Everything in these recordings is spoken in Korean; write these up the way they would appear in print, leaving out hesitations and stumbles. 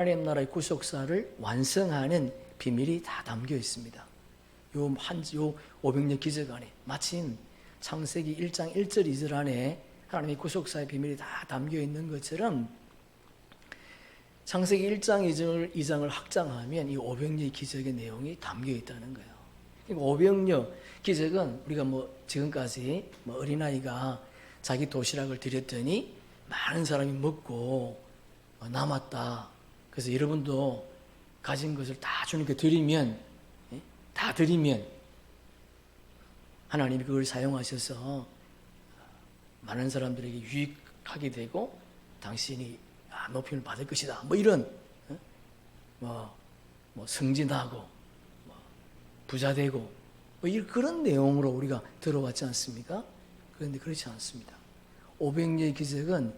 하나님 나라의 구속사를 완성하는 비밀이 다 담겨 있습니다. 요 500년 기적 안에, 마침 창세기 1장 1절 2절 안에 하나님의 구속사의 비밀이 다 담겨 있는 것처럼 창세기 1장 2장을 확장하면 이 500년 기적의 내용이 담겨 있다는 거예요. 그러니까 500년 기적은 우리가 지금까지 어린아이가 자기 도시락을 드렸더니 많은 사람이 먹고 남았다. 그래서 여러분도 가진 것을 다 주님께 드리면, 다 드리면 하나님이 그걸 사용하셔서 많은 사람들에게 유익하게 되고 당신이 높임을 받을 것이다. 이런 승진하고 부자되고 그런 내용으로 우리가 들어왔지 않습니까? 그런데 그렇지 않습니다. 500년의 기적은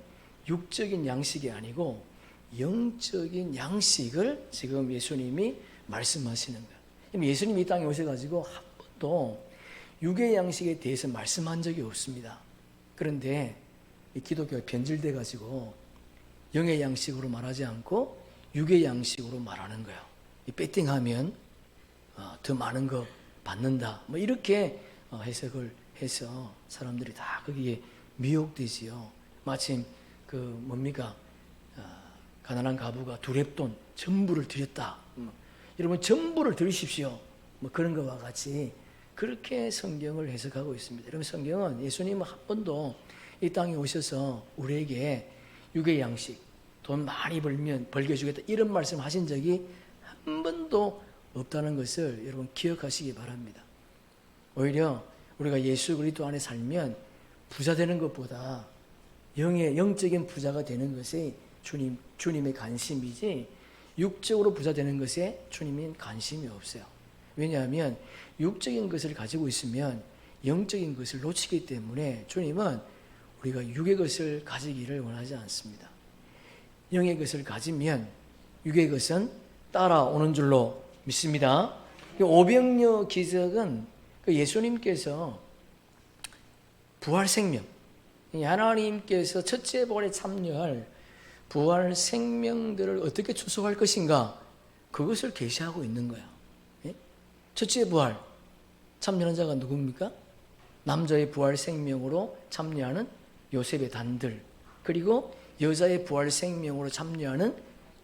육적인 양식이 아니고 영적인 양식을 지금 예수님이 말씀하시는 거예요. 예수님이 이 땅에 오셔가지고 한 번도 육의 양식에 대해서 말씀한 적이 없습니다. 그런데 이 기독교가 변질돼가지고 영의 양식으로 말하지 않고 육의 양식으로 말하는 거예요. 배팅하면 더 많은 거 받는다. 이렇게 해석을 해서 사람들이 다 거기에 미혹되지요. 마침 가난한 가부가 두렙돈 전부를 드렸다. 여러분 전부를 드리십시오. 그런 것과 같이 그렇게 성경을 해석하고 있습니다. 여러분 성경은 예수님은 한 번도 이 땅에 오셔서 우리에게 육의 양식, 돈 많이 벌면 벌게 주겠다 이런 말씀 하신 적이 한 번도 없다는 것을 여러분 기억하시기 바랍니다. 오히려 우리가 예수 그리스도 안에 살면 부자 되는 것보다 영적인 부자가 되는 것이 주님의 관심이지 육적으로 부자 되는 것에 주님은 관심이 없어요. 왜냐하면 육적인 것을 가지고 있으면 영적인 것을 놓치기 때문에 주님은 우리가 육의 것을 가지기를 원하지 않습니다. 영의 것을 가지면 육의 것은 따라오는 줄로 믿습니다. 500여 기적은 예수님께서 부활 생명, 하나님께서 첫째 부활에 참여할 부활 생명들을 어떻게 추수할 것인가 그것을 계시하고 있는 거야. 첫째 부활 참여하는 자가 누굽니까? 남자의 부활 생명으로 참여하는 요셉의 단들, 그리고 여자의 부활 생명으로 참여하는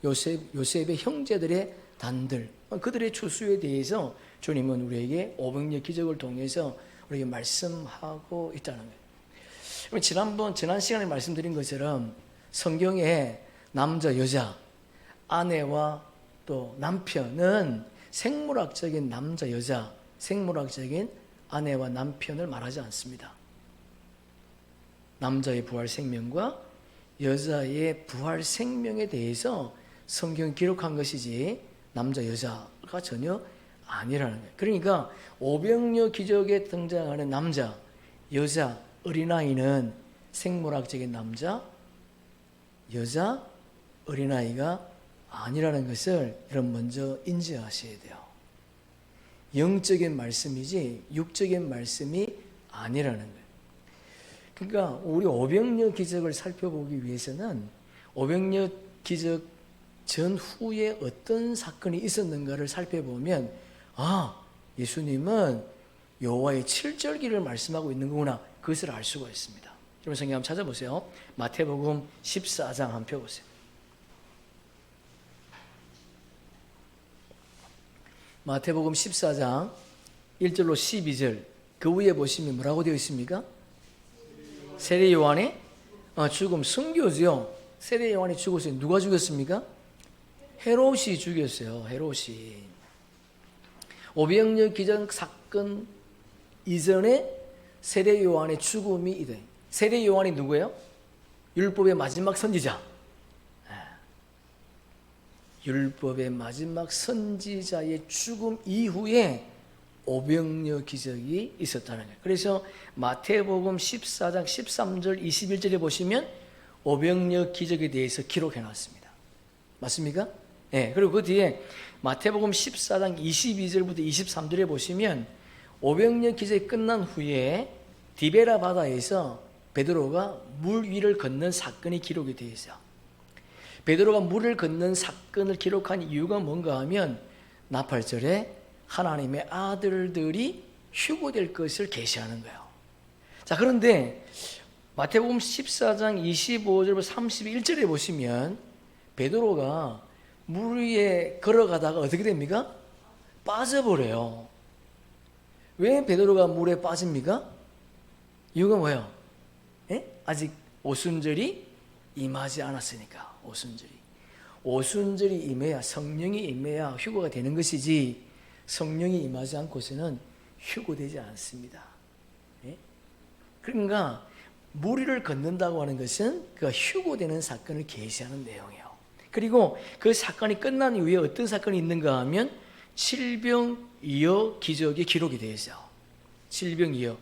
요셉의 형제들의 단들, 그들의 추수에 대해서 주님은 우리에게 500년 기적을 통해서 우리에게 말씀하고 있다는 거예요. 지난 시간에 말씀드린 것처럼 성경에 남자, 여자, 아내와 또 남편은 생물학적인 남자, 여자, 생물학적인 아내와 남편을 말하지 않습니다. 남자의 부활 생명과 여자의 부활 생명에 대해서 성경이 기록한 것이지 남자, 여자가 전혀 아니라는 거예요. 그러니까 500여 기적에 등장하는 남자, 여자, 어린아이는 생물학적인 남자, 여자, 어린아이가 아니라는 것을 여러분 먼저 인지하셔야 돼요. 영적인 말씀이지 육적인 말씀이 아니라는 거예요. 그러니까 우리 500여 기적을 살펴보기 위해서는 500여 기적 전후에 어떤 사건이 있었는가를 살펴보면 예수님은 여호와의 7절기를 말씀하고 있는 거구나 그것을 알 수가 있습니다. 여러분 성경 한번 찾아보세요. 마태복음 14장 한번 펴보세요. 마태복음 14장 1절로 12절 그 위에 보시면 뭐라고 되어 있습니까? 세례 요한의 죽음, 순교죠. 세례 요한이 죽었어요. 누가 죽였습니까? 헤롯이 죽였어요. 헤롯이. 500년 기적 사건 이전에 세례 요한의 죽음이 있어요. 세례 요한이 누구예요? 율법의 마지막 선지자. 율법의 마지막 선지자의 죽음 이후에 500여 기적이 있었다는 거예요. 그래서 마태복음 14장 13절 21절에 보시면 500여 기적에 대해서 기록해 놨습니다. 맞습니까? 네. 그리고 그 뒤에 마태복음 14장 22절부터 23절에 보시면 500여 기적이 끝난 후에 디베라 바다에서 베드로가 물 위를 걷는 사건이 기록이 되어 있어요. 베드로가 물을 걷는 사건을 기록한 이유가 뭔가 하면 나팔절에 하나님의 아들들이 휴거될 것을 계시하는 거예요. 자, 그런데 마태복음 14장 25절부터 31절에 보시면 베드로가 물 위에 걸어가다가 어떻게 됩니까? 빠져버려요. 왜 베드로가 물에 빠집니까? 이유가 뭐예요? 아직 오순절이 임하지 않았으니까. 오순절이 임해야, 성령이 임해야 휴거가 되는 것이지, 성령이 임하지 않고서는 휴거되지 않습니다. 그러니까 물 위를 걷는다고 하는 것은 그 휴거되는 사건을 계시하는 내용이에요. 그리고 그 사건이 끝난 이후에 어떤 사건이 있는가 하면 질병이어 기적이 기록이 되어 있어요. 질병이어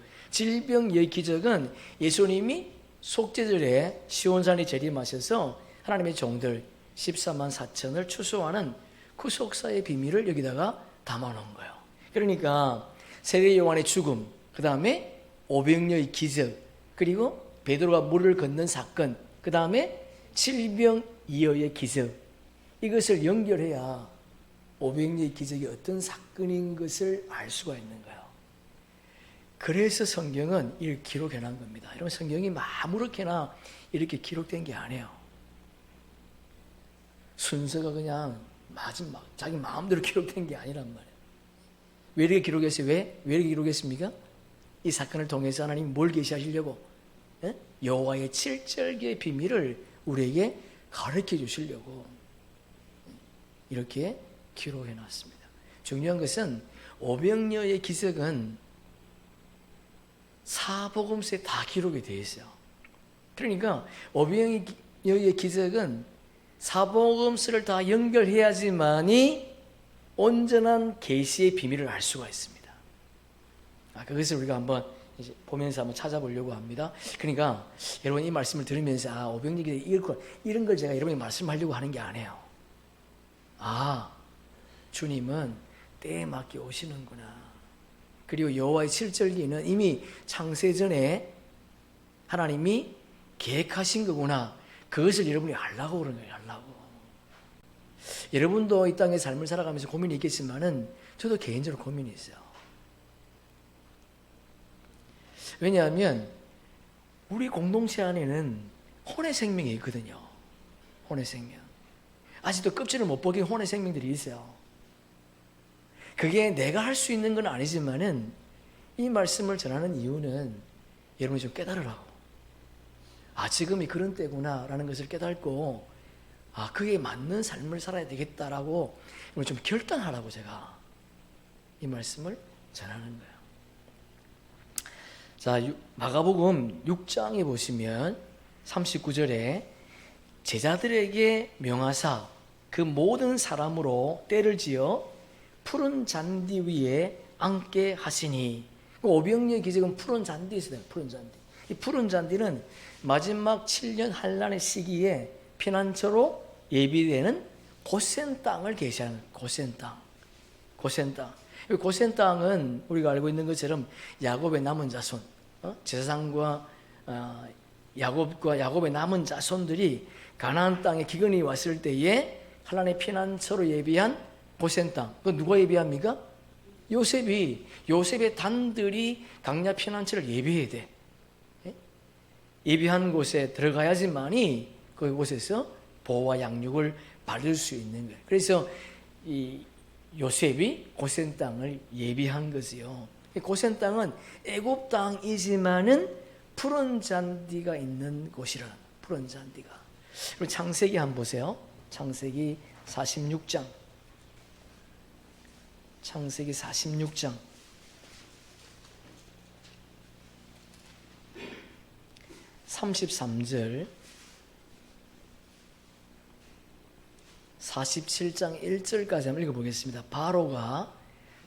기적은 예수님이 속죄절에 시온산에 재림하셔서 하나님의 종들 14만 4천을 추수하는 구속사의 비밀을 여기다가 담아놓은 거예요. 그러니까 세례 요한의 죽음, 그 다음에 오병이어의 기적, 그리고 베드로가 물을 걷는 사건, 그 다음에 질병이어의 기적, 이것을 연결해야 오병이어의 기적이 어떤 사건인 것을 알 수가 있는 거예요. 그래서 성경은 이를 기록해 놓은 겁니다. 여러분, 성경이 아무렇게나 이렇게 기록된 게 아니에요. 순서가 그냥 마지막 자기 마음대로 기록된 게 아니란 말이에요. 왜 이렇게 기록했어요? 왜 이렇게 기록했습니까? 이 사건을 통해서 하나님이 뭘 계시하시려고? 여호와의 칠절기의 비밀을 우리에게 가르쳐 주시려고 이렇게 기록해 놨습니다. 중요한 것은 오병이어의 기적은 사복음서에 다 기록이 되어 있어요. 그러니까 오병이어의 기적은 사복음서를 다 연결해야지만이 온전한 계시의 비밀을 알 수가 있습니다. 그것을 우리가 한번 이제 보면서 한번 찾아보려고 합니다. 그러니까 여러분, 이 말씀을 들으면서 오병이어 이런 걸 제가 여러분이 말씀하려고 하는 게 아니에요. 주님은 때에 맞게 오시는구나. 그리고 여호와의 칠절기는 이미 창세전에 하나님이 계획하신 거구나. 그것을 여러분이 알라고 그러는 거예요. 여러분도 이 땅의 삶을 살아가면서 고민이 있겠지만은 저도 개인적으로 고민이 있어요. 왜냐하면 우리 공동체 안에는 혼의 생명이 있거든요. 혼의 생명. 아직도 껍질을 못 벗긴 혼의 생명들이 있어요. 그게 내가 할 수 있는 건 아니지만은 이 말씀을 전하는 이유는 여러분이 좀 깨달으라고. 지금이 그런 때구나 라는 것을 깨닫고 그에 맞는 삶을 살아야 되겠다라고 좀 결단하라고 제가 이 말씀을 전하는 거예요. 자, 마가복음 6장에 보시면 39절에 제자들에게 명하사 그 모든 사람으로 때를 지어 푸른 잔디 위에 앉게 하시니, 오병이어의 기적은 푸른 잔디에 있어요. 푸른 잔디. 이 푸른 잔디는 마지막 7년 환난의 시기에 피난처로 예비되는 고센 땅을 계시하는 고센 땅. 고센 땅은 우리가 알고 있는 것처럼 야곱의 남은 자손, 제사장과 야곱의 남은 자손들이 가나안 땅에 기근이 왔을 때에 하나님의 피난처로 예비한 고센 땅. 그 누가 예비합니까? 요셉의 단들이 강야 피난처를 예비해야 돼. 예비한 곳에 들어가야지만이 그곳에서 보호와 양육을 받을 수 있는 거예요. 그래서 이 요셉이 고센 땅을 예비한 것이요. 고센 땅은 애굽 땅이지만은 푸른 잔디가 있는 곳이라. 푸른 잔디가. 그럼 창세기 한번 보세요. 창세기 46장. 창세기 46장. 33절, 47장 1절까지 한번 읽어보겠습니다. 바로가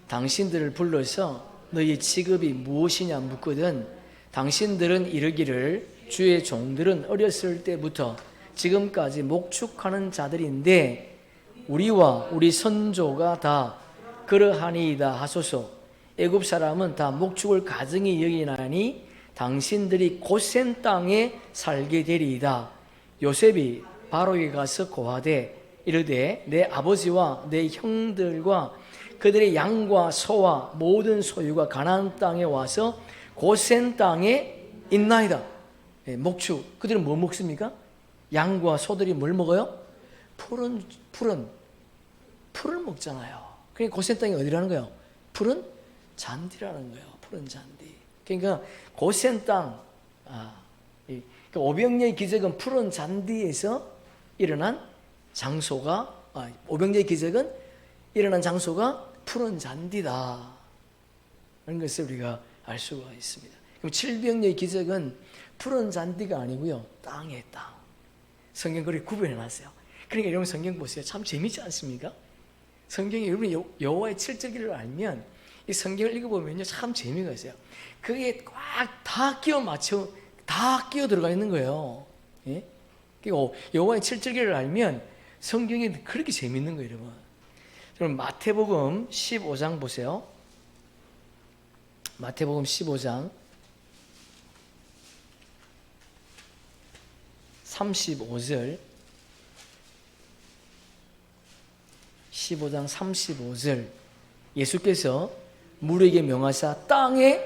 당신들을 불러서 너희 직업이 무엇이냐 묻거든 당신들은 이르기를 주의 종들은 어렸을 때부터 지금까지 목축하는 자들인데 우리와 우리 선조가 다 그러하니이다 하소서. 애굽 사람은 다 목축을 가증히 여기나니 당신들이 고센 땅에 살게 되리이다. 요셉이 바로에게 가서 고하되 이르되 내 아버지와 내 형들과 그들의 양과 소와 모든 소유가 가나안 땅에 와서 고센 땅에 있나이다. 목축, 그들은 뭐 먹습니까? 양과 소들이 뭘 먹어요? 풀을 먹잖아요. 그러니까 고센 땅이 어디라는 거예요? 푸른 잔디라는 거예요. 푸른 잔디. 그러니까 고센 땅, 그러니까 오병이어의 기적은 푸른 잔디에서 일어난 장소가, 오병이어의 기적은 일어난 장소가 푸른 잔디다. 라는 것을 우리가 알 수가 있습니다. 그럼 칠병이어의 기적은 푸른 잔디가 아니고요, 땅의 땅. 성경 그렇게 구분해 놨어요. 그러니까 여러분 성경 보세요. 참 재밌지 않습니까? 성경이 여러분이 여호와의 칠절기를 알면 이 성경을 읽어보면요, 참 재미가 있어요. 그게 꽉 다 끼워 맞춰, 다 끼워 들어가 있는 거예요. 예? 그리고 여호와의 칠절기를 알면 성경이 그렇게 재밌는 거예요, 여러분. 그럼 마태복음 15장 보세요. 마태복음 15장 35절, 15장 35절, 예수께서 무리에게 명하사 땅에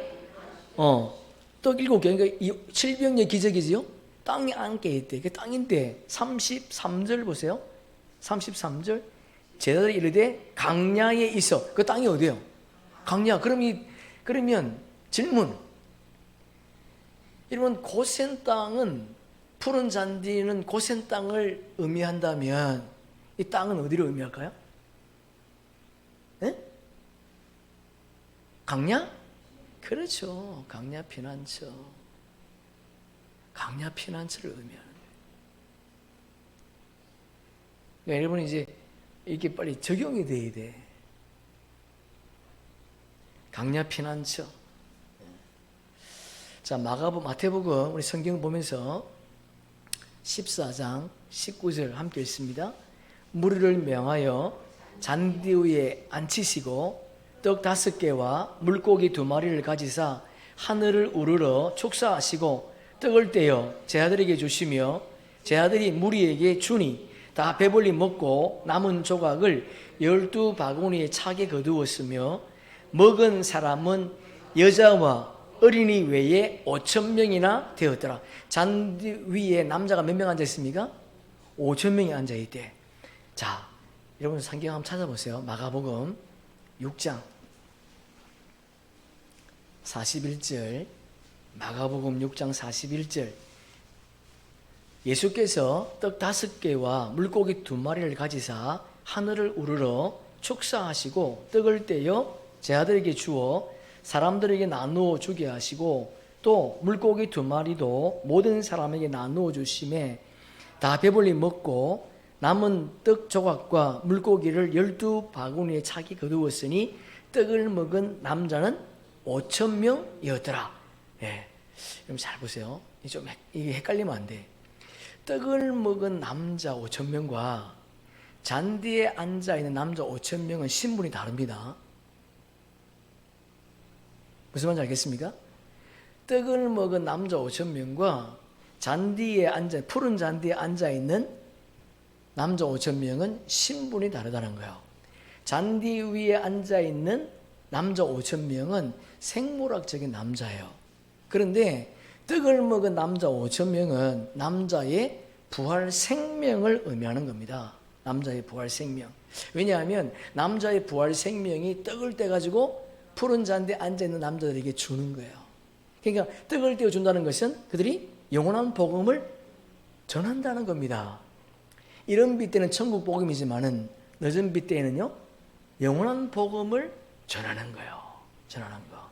떡 7개, 그러니까 이 칠병의 기적이지요. 땅에 앉게 있대. 그 땅인데 33절 보세요. 33절, 제자들이 이르되 강야에 있어. 그 땅이 어디예요? 강야. 그러면 질문. 여러분, 고센 땅은, 푸른 잔디는 고센 땅을 의미한다면 이 땅은 어디를 의미할까요? 네? 강야? 그렇죠. 강야 피난처. 강야 피난처를 의미하는 거예요. 그러니까 여러분 이제 이게 빨리 적용이 돼야 돼. 강야 피난처. 자, 마태복음 우리 성경 보면서 14장 19절 함께 읽습니다. 무리를 명하여 잔디 위에 앉히시고 떡 5개와 물고기 2마리를 가지사 하늘을 우러러 축사하시고 떡을 떼어 제 아들에게 주시며 제 아들이 무리에게 주니 다 배불리 먹고 남은 조각을 12바구니에 차게 거두었으며 먹은 사람은 여자와 어린이 외에 5,000명이나 되었더라. 잔디 위에 남자가 몇 명 앉아 있습니까? 5,000명이 앉아 있대. 자, 여러분 성경 한번 찾아보세요. 마가복음 6장 41절, 마가복음 6장 41절. 예수께서 떡 5개와 물고기 2마리를 가지사 하늘을 우러러 축사하시고 떡을 떼어 제 아들에게 주어 사람들에게 나누어 주게 하시고 또 물고기 2마리도 모든 사람에게 나누어 주심에 다 배불리 먹고 남은 떡 조각과 물고기를 12바구니에 차게 거두었으니 떡을 먹은 남자는 5,000명이었더라. 예, 여러분 잘 보세요. 좀 이게 헷갈리면 안 돼. 떡을 먹은 남자 5,000명과 잔디에 앉아있는 남자 5,000명은 신분이 다릅니다. 무슨 말인지 알겠습니까? 떡을 먹은 남자 5,000명과 푸른 잔디에 앉아있는 남자 5,000명은 신분이 다르다는 거예요. 잔디 위에 앉아있는 남자 5,000명은 생물학적인 남자예요. 그런데 떡을 먹은 남자 5,000명은 남자의 부활 생명을 의미하는 겁니다. 남자의 부활 생명. 왜냐하면 남자의 부활 생명이 떡을 떼가지고 푸른 잔디에 앉아있는 남자들에게 주는 거예요. 그러니까 떡을 떼어준다는 것은 그들이 영원한 복음을 전한다는 겁니다. 이런 빛 때는 천국 복음이지만은 늦은 빛 때에는요, 영원한 복음을 전하는 거예요. 전하는 거.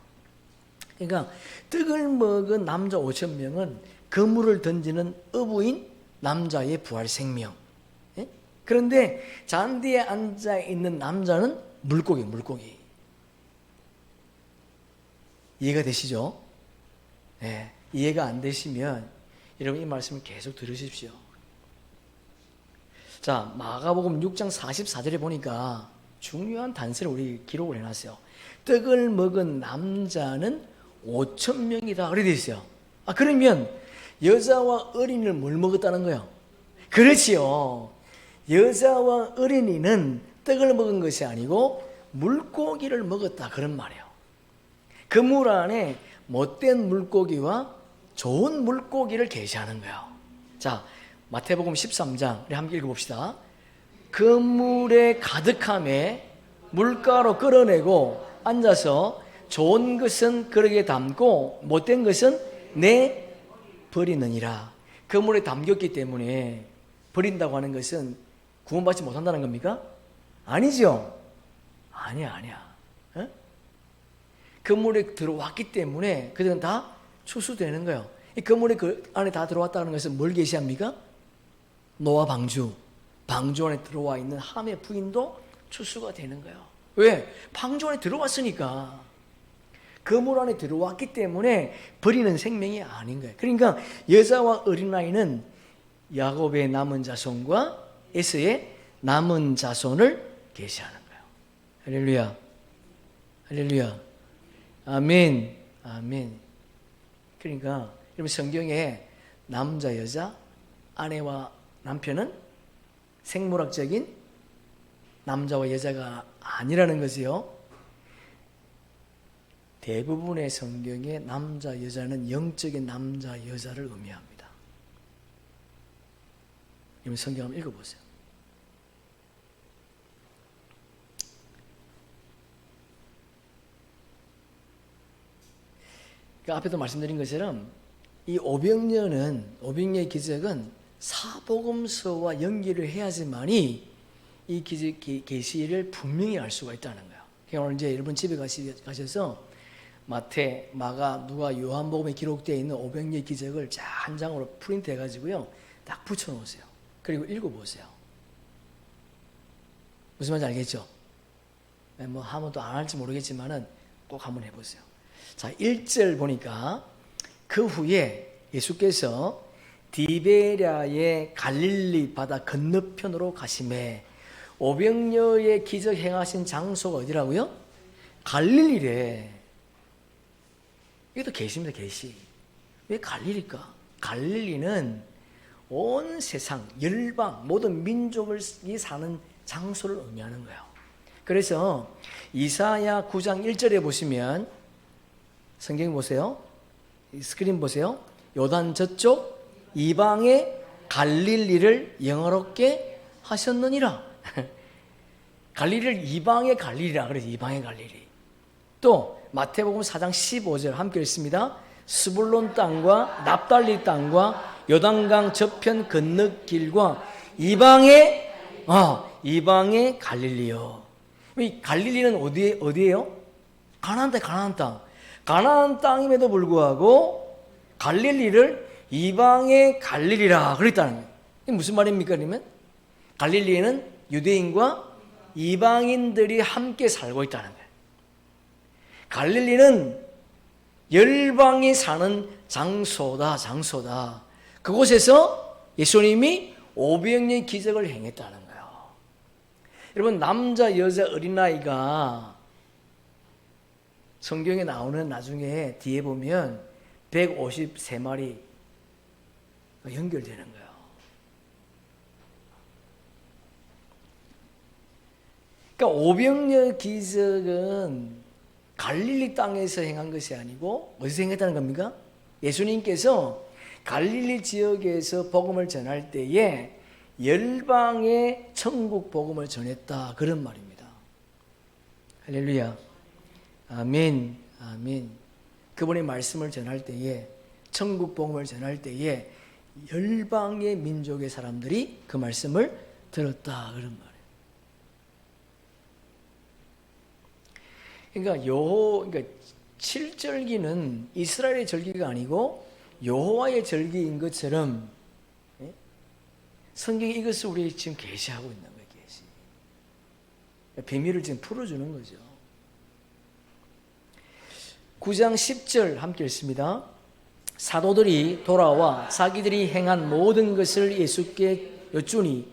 그러니까 떡을 먹은 남자 5,000명은 그물을 던지는 어부인 남자의 부활 생명. 예? 그런데 잔디에 앉아 있는 남자는 물고기. 이해가 되시죠? 네, 이해가 안 되시면 여러분 이 말씀을 계속 들으십시오. 자, 마가복음 6장 44절에 보니까 중요한 단서를 우리 기록을 해놨어요. 떡을 먹은 남자는 5,000명이다. 그래 돼 있어요. 그러면 여자와 어린이를 뭘 먹었다는 거예요? 그렇지요. 여자와 어린이는 떡을 먹은 것이 아니고 물고기를 먹었다 그런 말이에요. 그 물 안에 못된 물고기와 좋은 물고기를 계시하는 거예요. 자, 마태복음 13장 우리 함께 읽어봅시다. 그 물에 가득함에 물가로 끌어내고 앉아서 좋은 것은 그릇에 담고 못된 것은 내 버리느니라. 그 물에 담겼기 때문에 버린다고 하는 것은 구원받지 못한다는 겁니까? 아니죠. 아니야. 어? 그 물에 들어왔기 때문에 그들은 다 추수되는 거예요. 그 물에 그 안에 다 들어왔다는 것은 뭘 계시합니까? 노아 방주 안에 들어와 있는 함의 부인도 추수가 되는 거예요. 왜? 방주 안에 들어왔으니까. 그 물 안에 들어왔기 때문에 버리는 생명이 아닌 거예요. 그러니까 여자와 어린아이는 야곱의 남은 자손과 에서의 남은 자손을 계시하는 거예요. 할렐루야. 할렐루야. 아멘. 아멘. 그러니까 여러분 성경에 남자, 여자, 아내와 남편은 생물학적인 남자와 여자가 아니라는 거지요. 대부분의 성경에 남자, 여자는 영적인 남자, 여자를 의미합니다. 여러분 성경 한번 읽어보세요. 그러니까 앞에도 말씀드린 것처럼 이 오병이어의 기적은 사복음서와 연결을 해야지만이 이 기적 계시를 분명히 알 수가 있다는 거예요. 그러니까 오늘 이제 여러분 집에 가셔서 마태, 마가, 누가, 요한복음에 기록되어 있는 오병이어의 기적을 한 장으로 프린트 해가지고요 딱 붙여놓으세요. 그리고 읽어보세요. 무슨 말인지 알겠죠? 뭐 하면 또 안 할지 모르겠지만은 꼭 한번 해보세요. 자, 1절 보니까 그 후에 예수께서 디베랴의 갈릴리 바다 건너편으로 가시매. 오병이어의 기적 행하신 장소가 어디라고요? 갈릴리래. 이것도 계시입니다. 계시. 왜 갈릴리일까? 갈릴리는 온 세상 열방 모든 민족이 사는 장소를 의미하는 거예요. 그래서 이사야 9장 1절에 보시면 성경 보세요. 스크린 보세요. 요단 저쪽 이방의 갈릴리를 영화롭게 하셨느니라. 갈릴리를 이방의 갈릴리라 그래서 이방의 갈릴리. 또 마태복음 4장 15절 함께 읽습니다. 스불론 땅과 납달리 땅과 요단강 저편 건너길과 이방의 갈릴리요. 이 갈릴리는 어디예요? 가나안 땅. 가나안 땅임에도 불구하고 갈릴리를 이방의 갈릴리라 그랬다는 거예요. 이게 무슨 말입니까? 그러면 갈릴리에는 유대인과 이방인들이 함께 살고 있다는 거예요. 갈릴리는 열방이 사는 장소다. 그곳에서 예수님이 오병이어의 기적을 행했다는 거예요. 여러분 남자, 여자, 어린아이가 성경에 나오는 나중에 뒤에 보면 153마리 연결되는 거예요. 그러니까 오병이어 기적은 갈릴리 땅에서 행한 것이 아니고 어디서 행했다는 겁니까? 예수님께서 갈릴리 지역에서 복음을 전할 때에 열방의 천국 복음을 전했다 그런 말입니다. 할렐루야. 아멘. 그분의 말씀을 전할 때에 천국 복음을 전할 때에 열방의 민족의 사람들이 그 말씀을 들었다 그런 말이에요. 그러니까 7절기는 이스라엘의 절기가 아니고 여호와의 절기인 것처럼 성경이 이것을 우리에게 지금 계시하고 있는 거예요. 계시. 비밀을 지금 풀어주는 거죠. 9장 10절 함께 읽습니다. 사도들이 돌아와 자기들이 행한 모든 것을 예수께 여쭈니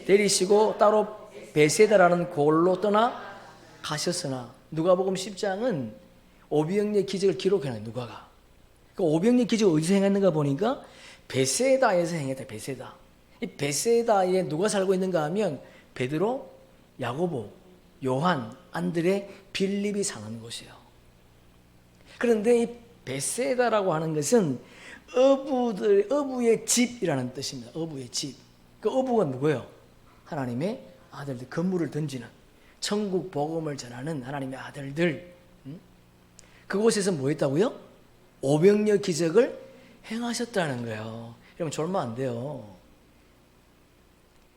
데리시고 따로 베세다라는 골로 떠나 가셨으나 누가복음 10장은 오병이어의 기적을 기록해놔요. 누가가. 그 오병이어의 기적을 어디서 행했는가 보니까 베세다에서 행했다. 베세다. 이 베세다에 누가 살고 있는가 하면 베드로, 야고보, 요한, 안드레, 빌립이 사는 곳이에요. 그런데 이 베세다라고 하는 것은 어부의 집이라는 뜻입니다. 어부의 집. 그 어부가 누구예요? 하나님의 아들들, 건물을 던지는, 천국 복음을 전하는 하나님의 아들들. 그곳에서 뭐 했다고요? 오병이어 기적을 행하셨다는 거예요. 여러분 졸면 안 돼요.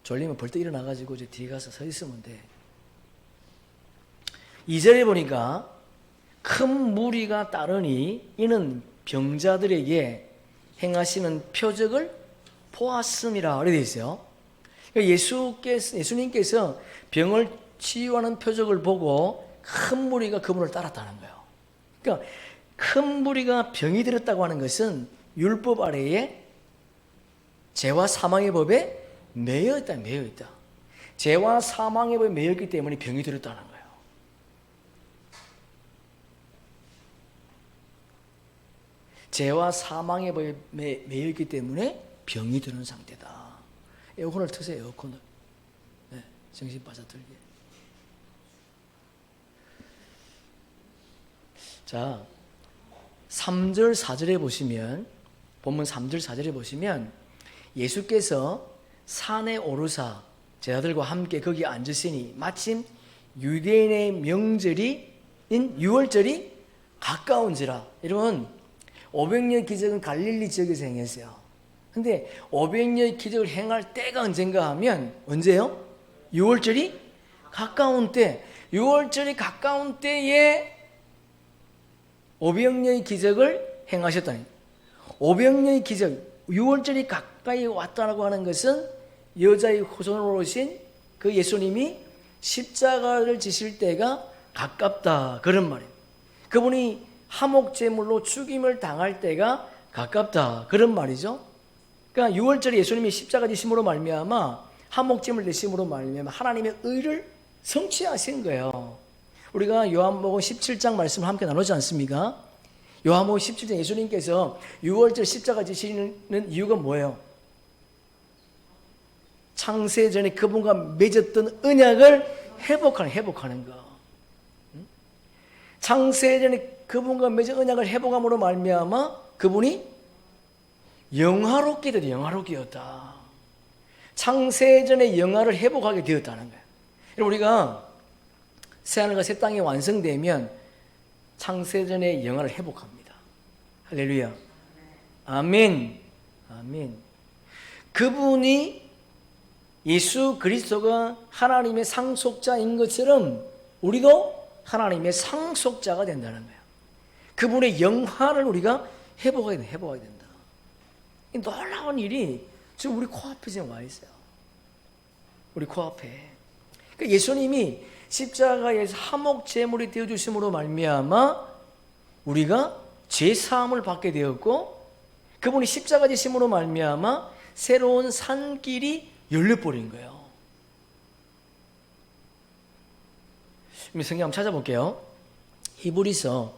졸리면 벌떡 일어나가지고 저 뒤에 가서 서 있으면 돼. 2절에 보니까 큰 무리가 따르니 이는 병자들에게 행하시는 표적을 보았음이라 이렇게 되어 있어요. 그러니까 예수님께서 병을 치유하는 표적을 보고 큰 무리가 그분을 따랐다는 거예요. 그러니까 큰 무리가 병이 들었다고 하는 것은 율법 아래에 죄와 사망의 법에 매여 있다. 죄와 사망의 법에 매여 있기 때문에 병이 들었다는 거예요. 죄와 사망의 법에 매여 있기 때문에 병이 드는 상태다. 에어컨을 트세요. 에어컨을. 네, 정신 빠져들게. 자, 3절 4절에 보시면, 본문 3절 4절에 보시면 예수께서 산에 오르사 제자들과 함께 거기 앉으시니 마침 유대인의 명절인 유월절이 가까운지라. 여러분, 오병이어 기적은 갈릴리 지역에서 행했어요. 근데 오병이어 기적을 행할 때가 언젠가 하면 언제요? 유월절이 가까운 때. 유월절이 가까운 때에 오병이어 기적을 행하셨다니. 오병이어 기적, 유월절이 가까이 왔다고 하는 것은 여자의 후손으로 오신 그 예수님이 십자가를 지실 때가 가깝다, 그런 말이에요. 그분이 화목제물로 죽임을 당할 때가 가깝다, 그런 말이죠. 그러니까 유월절에 예수님이 십자가 지심으로 말미암아 화목제물 되심으로 말미암아 하나님의 의를 성취하신 거예요. 우리가 요한복음 17장 말씀을 함께 나누지 않습니까? 요한복음 17장 예수님께서 유월절 십자가 지시는 이유가 뭐예요? 창세 전에 그분과 맺었던 언약을 회복하는 거. 창세 전에 그분과 맺은 언약을 회복함으로 말미암아 그분이 영화롭게 되었다. 창세 전에 영화를 회복하게 되었다는 거예요. 우리가 새하늘과 새 땅이 완성되면 창세전의 영화를 회복합니다. 할렐루야. 아멘. 아멘. 그분이 예수 그리스도가 하나님의 상속자인 것처럼 우리도 하나님의 상속자가 된다는 거예요. 그분의 영화를 우리가 회복해야 된다. 이 놀라운 일이 지금 우리 코앞에 지금 와 있어요. 우리 코앞에. 그러니까 예수님이 십자가에서 화목 제물이 되어 주심으로 말미암아 우리가 죄 사함을 받게 되었고, 그분이 십자가 지심으로 말미암아 새로운 산길이 열려버린 거예요. 성경 한번 찾아볼게요. 히브리서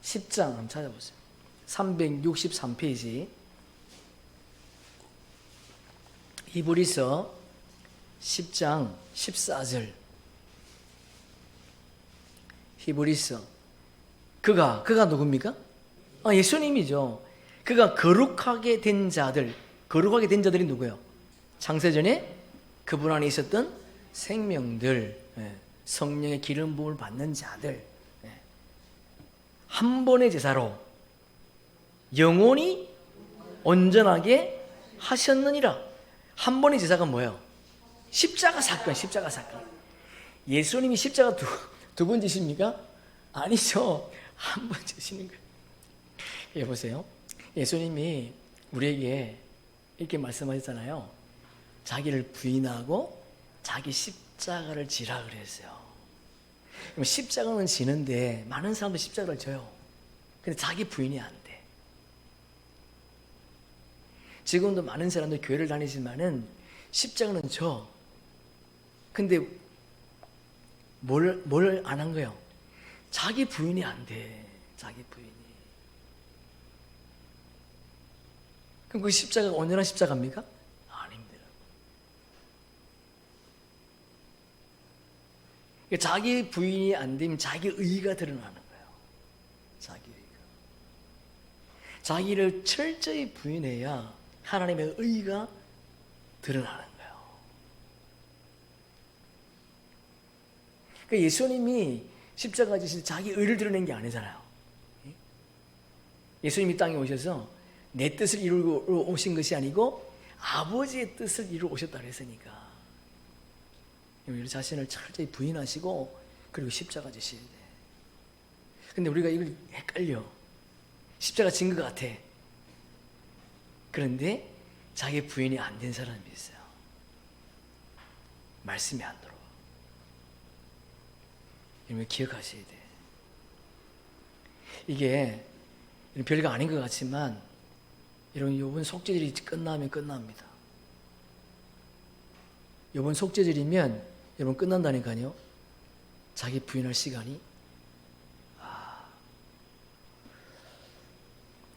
10장 한번 찾아보세요. 363페이지. 히브리서 10장 14절. 히브리서. 그가 누굽니까? 예수님이죠. 그가 거룩하게 된 자들이 누구예요? 창세전에 그분 안에 있었던 생명들, 성령의 기름 부음을 받는 자들, 한 번의 제사로 영원히 온전하게 하셨느니라. 한 번의 제사가 뭐예요? 십자가 사건. 예수님이 십자가 두 번 지십니까? 아니죠. 한 번 지시는 거예요. 여보세요. 예수님이 우리에게 이렇게 말씀하셨잖아요. 자기를 부인하고 자기 십자가를 지라 그랬어요. 그럼 십자가는 지는데 많은 사람들 십자가를 져요. 근데 자기 부인이 안 돼. 지금도 많은 사람들 교회를 다니지만은 십자가는 져. 근데 뭘 안 한 거예요? 자기 부인이 안 돼. 자기 부인이. 그럼 그 십자가가 온전한 십자가입니까? 아닙니다. 자기 부인이 안 되면 자기 의가 드러나는 거예요. 자기 의가. 자기를 철저히 부인해야 하나님의 의가 드러나는 거예요. 그러니까 예수님이 십자가 지실 자기 의를 드러낸 게 아니잖아요. 예수님이 땅에 오셔서 내 뜻을 이루러 오신 것이 아니고 아버지의 뜻을 이루러 오셨다 그랬으니까 우리 자신을 철저히 부인하시고 그리고 십자가 지셔야 돼. 근데 우리가 이걸 헷갈려. 십자가 진 것 같아. 그런데 자기 부인이 안 된 사람이 있어요. 말씀이 안 들어와. 이걸 기억하셔야 돼. 이게 별거 아닌 것 같지만 이번 속죄절이 끝나면 끝납니다. 이번 속죄절이면 여러분 끝난다니까요. 자기 부인할 시간이.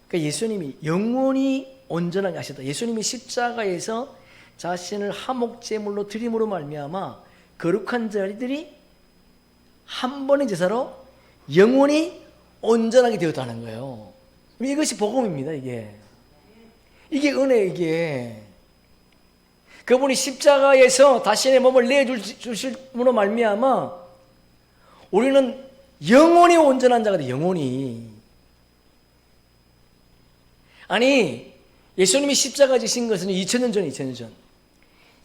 그러니까 예수님이 영원히 온전하게 하셨다. 예수님이 십자가에서 자신을 화목제물로 드림으로 말미암아 거룩한 자들이 한 번의 제사로 영원히 온전하게 되었다는 거예요. 이것이 복음입니다. 이게 은혜. 이게 그분이 십자가에서 자신의 몸을 내주실므로 말미암아 우리는 영원히 온전한 자가 돼. 영원히. 아니 예수님이 십자가 지신 것은 2000년 전에 2000년 전.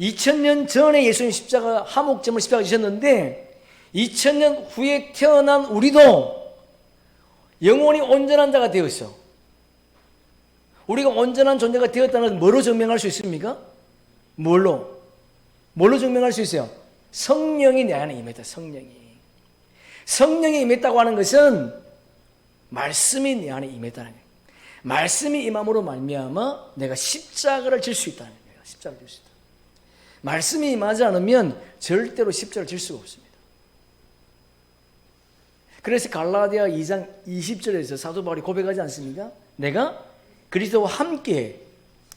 2000년 전에 예수님 십자가 화목제물 십자가 지셨는데 2000년 후에 태어난 우리도 영원히 온전한 자가 되어 있어. 우리가 온전한 존재가 되었다는 것은 뭐로 증명할 수 있습니까? 뭘로 증명할 수 있어요? 성령이 내 안에 임했다. 성령이 임했다고 하는 것은 말씀이 내 안에 임했다는 거예요. 말씀이 임함으로 말미암아 내가 십자가를 질 수 있다는 거예요. 십자가를 질 수 있다. 말씀이 임하지 않으면 절대로 십자가를 질 수가 없습니다. 그래서 갈라디아 2장 20절에서 사도 바울이 고백하지 않습니까? 내가 그리스도와 함께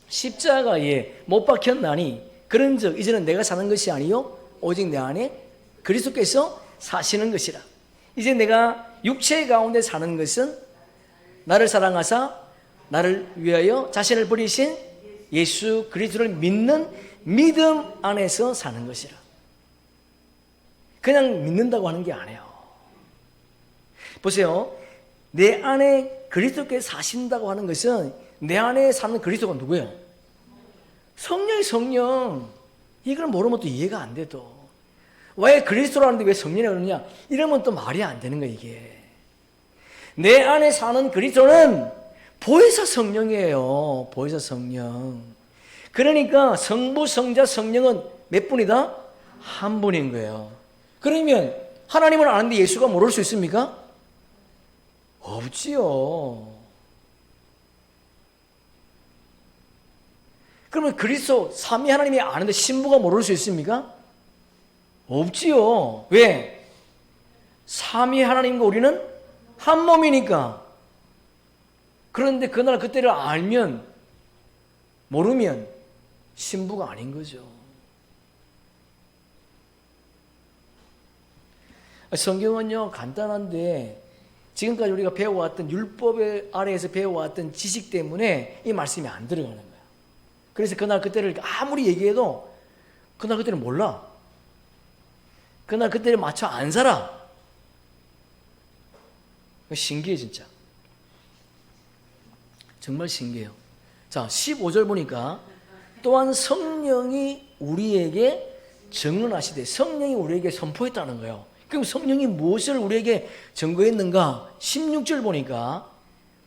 십자가에 못 박혔나니 그런즉 이제는 내가 사는 것이 아니요 오직 내 안에 그리스도께서 사시는 것이라. 이제 내가 육체 가운데 사는 것은 나를 사랑하사 나를 위하여 자신을 버리신 예수 그리스도를 믿는 믿음 안에서 사는 것이라. 그냥 믿는다고 하는 게 아니에요. 보세요. 내 안에 그리스도께서 사신다고 하는 것은 내 안에 사는 그리스도가 누구예요? 성령. 이걸 모르면 또 이해가 안 돼. 또 왜 그리스도라는데 왜 성령이라고 그러냐? 이러면 또 말이 안 되는 거예요. 이게 내 안에 사는 그리스도는 보혜사 성령이에요. 보혜사 성령. 그러니까 성부, 성자, 성령은 몇 분이다? 한 분인 거예요. 그러면 하나님을 아는데 예수가 모를 수 있습니까? 없지요. 그러면 그리스도 삼위 하나님이 아는데 신부가 모를 수 있습니까? 없지요. 왜? 삼위 하나님과 우리는 한 몸이니까. 그런데 그날 그때를 알면 모르면 신부가 아닌 거죠. 성경은요 간단한데 지금까지 우리가 배워왔던 율법 아래에서 배워왔던 지식 때문에 이 말씀이 안 들어가는 거예요. 그래서 그날 그때를 아무리 얘기해도 그날 그때는 몰라. 그날 그때를 맞춰 안 살아. 신기해 진짜. 정말 신기해요. 자 15절 보니까 또한 성령이 우리에게 증언하시되 성령이 우리에게 선포했다는 거예요. 그럼 성령이 무엇을 우리에게 증거했는가? 16절 보니까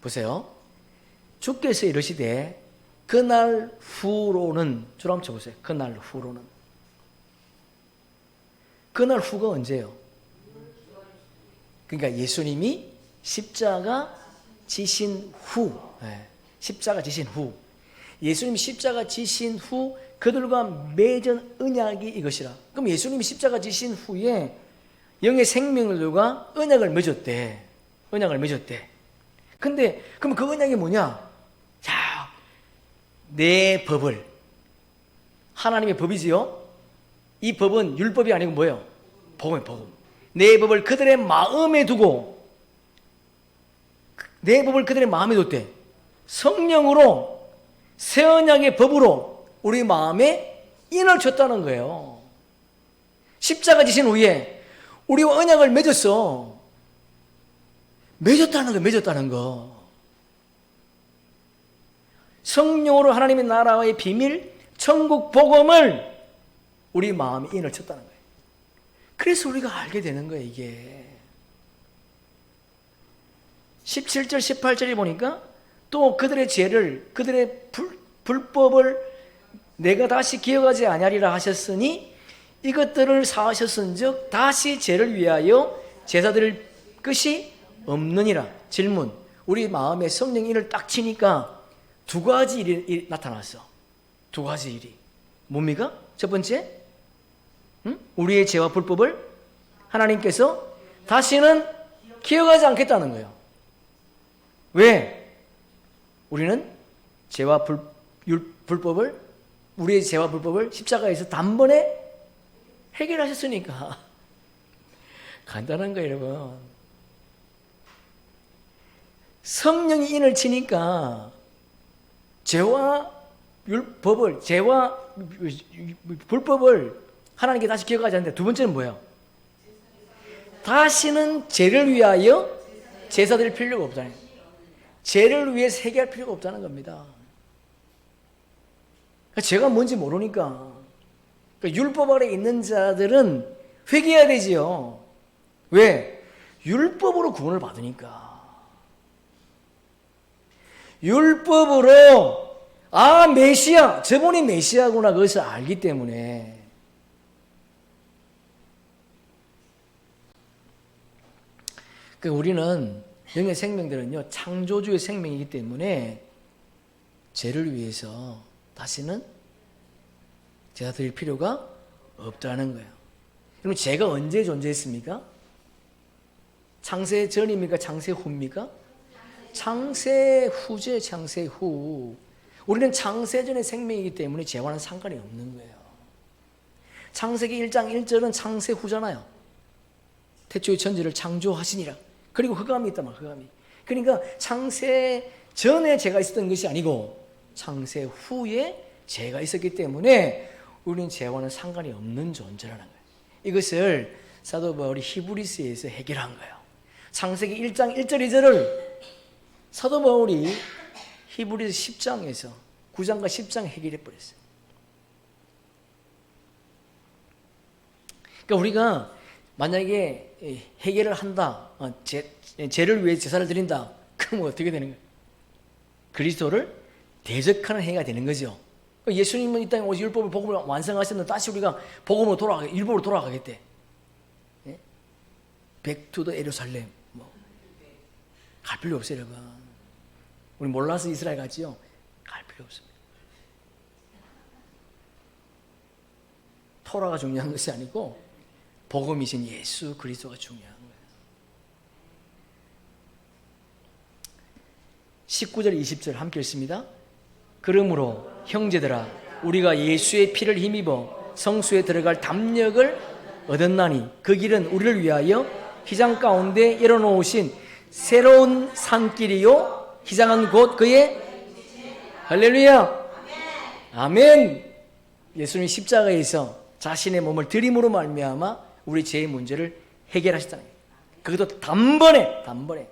보세요. 주께서 이르시되 그날 후로는 줄 한번 쳐보세요. 그날 후로는. 그날 후가 언제예요? 그러니까 예수님이 십자가 지신 후. 십자가 지신 후. 예수님이 십자가 지신 후 그들과 맺은 언약이 이것이라. 그럼 예수님이 십자가 지신 후에 영의 생명들과 언약을 맺었대. 근데 그럼 그 언약이 뭐냐? 자, 내 법을 하나님의 법이지요. 이 법은 율법이 아니고 뭐예요? 복음이에요. 복음. 내 법을 그들의 마음에 두고, 내 법을 그들의 마음에 뒀대. 성령으로, 새 언약의 법으로 우리 마음에 인을 줬다는 거예요. 십자가 지신 후에 우리와 언약을 맺었어. 맺었다는 거, 맺었다는 거. 성령으로 하나님의 나라의 비밀, 천국 복음을 우리 마음에 인을 쳤다는 거예요. 그래서 우리가 알게 되는 거예요, 이게. 17절, 18절에 보니까 또 그들의 죄를, 그들의 불법을 내가 다시 기억하지 아니하리라 하셨으니 이것들을 사하셨은즉 다시 죄를 위하여 제사 드릴 것이 없느니라. 질문. 우리 마음에 성령 인을 딱 치니까 두 가지 일이 나타났어. 두 가지 일이. 뭡니까? 첫 번째, 우리의 죄와 불법을 하나님께서 다시는 기억하지 않겠다는 거예요. 왜? 우리는 죄와 불법을, 우리의 죄와 불법을 십자가에서 단번에 해결하셨으니까. 간단한 거예요, 여러분. 성령이 인을 치니까 죄와 법을, 죄와 불법을 하나님께 다시 기억하지 않는데, 두 번째는 뭐예요? 다시는 죄를 위하여 제사 드릴 필요가 없다는 거예요. 죄를 위해 회개할 필요가 없다는 겁니다. 죄가 뭔지 모르니까. 율법 아래 있는 자들은 회개해야 되지요. 왜? 율법으로 구원을 받으니까. 율법으로 메시아, 저분이 메시아구나 그것을 알기 때문에. 우리는 영의 생명들은요, 창조주의 생명이기 때문에 죄를 위해서 다시는 제사 드릴 필요가 없다는 거예요. 그럼 죄가 언제 존재했습니까? 창세 전입니까? 창세 후입니까? 창세 후제, 창세 후. 우리는 창세 전의 생명이기 때문에 죄와는 상관이 없는 거예요. 창세기 1장 1절은 창세 후잖아요. 태초의 천지를 창조하시니라. 그리고 흑암이 있단 말이야, 흑암이. 그러니까 창세 전에 죄가 있었던 것이 아니고 창세 후에 죄가 있었기 때문에 우리는 죄와는 상관이 없는 존재라는 거예요. 이것을 사도 바울이 히브리서에서 해결한 거예요. 창세기 1장 1절 2절을 사도 바울이 히브리서 10장에서 9장과 10장 해결해 버렸어요. 그러니까 우리가 만약에 해결을 한다, 죄를 위해 제사를 드린다, 그럼 어떻게 되는 거예요? 그리스도를 대적하는 행위가 되는 거죠. 예수님은 이 땅에 오셔서 율법을, 복음을 완성하셨는데 다시 우리가 복음으로 율법으로 돌아가겠대. 예? Back to the 예루살렘. 갈 필요 없어요, 여러분. 우리 몰라서 이스라엘 갔지요? 갈 필요 없습니다. 토라가 중요한 것이 아니고 복음이신 예수 그리스도가 중요한 거예요. 19절 20절 함께 읽습니다. 그러므로 형제들아 우리가 예수의 피를 힘입어 성수에 들어갈 담력을 얻었나니 그 길은 우리를 위하여 휘장 가운데 열어놓으신 새로운 산길이요 휘장은 곧 그의 할렐루야 아멘. 예수님이 십자가에서 자신의 몸을 드림으로 말미암아 우리 죄의 문제를 해결하셨다는 거예요. 그것도 단번에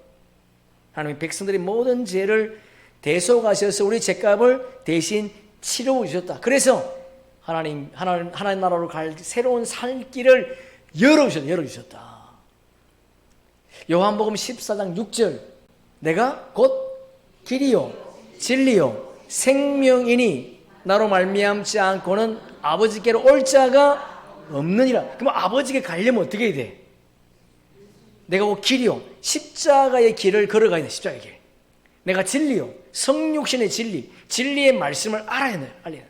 하나님 백성들의 모든 죄를 대속하셔서 우리 죄값을 대신 치러 주셨다. 그래서 하나님 나라로 갈 새로운 살 길을 열어주셨다. 요한복음 14장 6절 내가 곧 길이요 진리요 생명이니 나로 말미암지 않고는 아버지께로 올 자가 없느니라. 그럼 아버지께 가려면 어떻게 해야 돼? 내가 곧 길이요 십자가의 길을 걸어가야 돼. 십자가의 길. 내가 진리요 성육신의 진리의 말씀을 알아야 돼.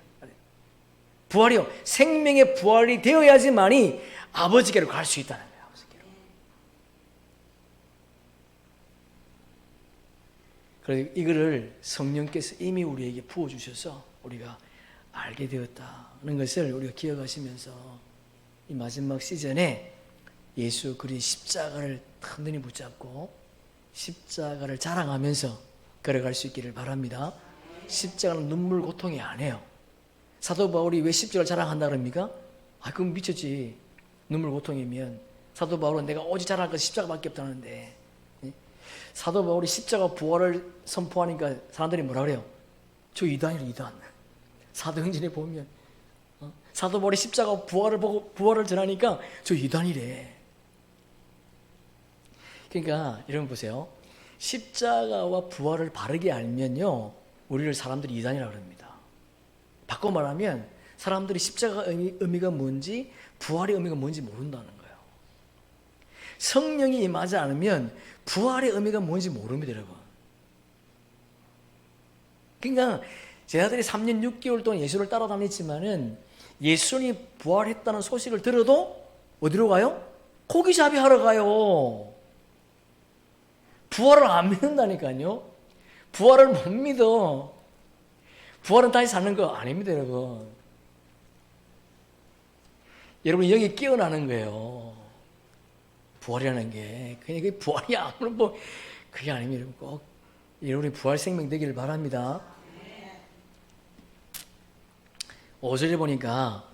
부활이요 생명의 부활이 되어야지만이 아버지께로 갈 수 있다는 거예요. 아버지께로. 그래서 이거를 성령께서 이미 우리에게 부어주셔서 우리가 알게 되었다는 것을 우리가 기억하시면서 이 마지막 시즌에 예수 그리스도의 십자가를 든든히 붙잡고 십자가를 자랑하면서 걸어갈 수 있기를 바랍니다. 십자가는 눈물 고통이 아니에요. 사도 바울이 왜 십자가를 자랑한다 그럽니까? 그럼 미쳤지. 눈물 고통이면. 사도 바울은 내가 오직 자랑할 것이 십자가밖에 없다는데, 사도 바울이 십자가 부활을 선포하니까 사람들이 뭐라 그래요? 저 이단이래, 이단. 사도행전에 보면 사도 바울이 십자가 부활을 보고 부활을 전하니까 저 이단이래. 그러니까 여러분 보세요. 십자가와 부활을 바르게 알면요, 우리를 사람들이 이단이라고 합니다. 바꿔 말하면 사람들이 십자가 의미가 뭔지 부활의 의미가 뭔지 모른다는 거예요. 성령이 임하지 않으면 부활의 의미가 뭔지 모릅니다, 여러분. 그러니까 제 아들이 3년 6개월 동안 예수를 따라다녔지만은 예수님이 부활했다는 소식을 들어도 어디로 가요? 고기잡이 하러 가요. 부활을 안 믿는다니까요. 부활을 못 믿어. 부활은 다시 사는 거 아닙니다, 여러분. 여러분이 여기 깨어나는 거예요. 부활이라는 게 그냥 그게 부활이야. 그럼 뭐 그게 아닙니다. 꼭 여러분이 부활 생명 되기를 바랍니다. 5절에 보니까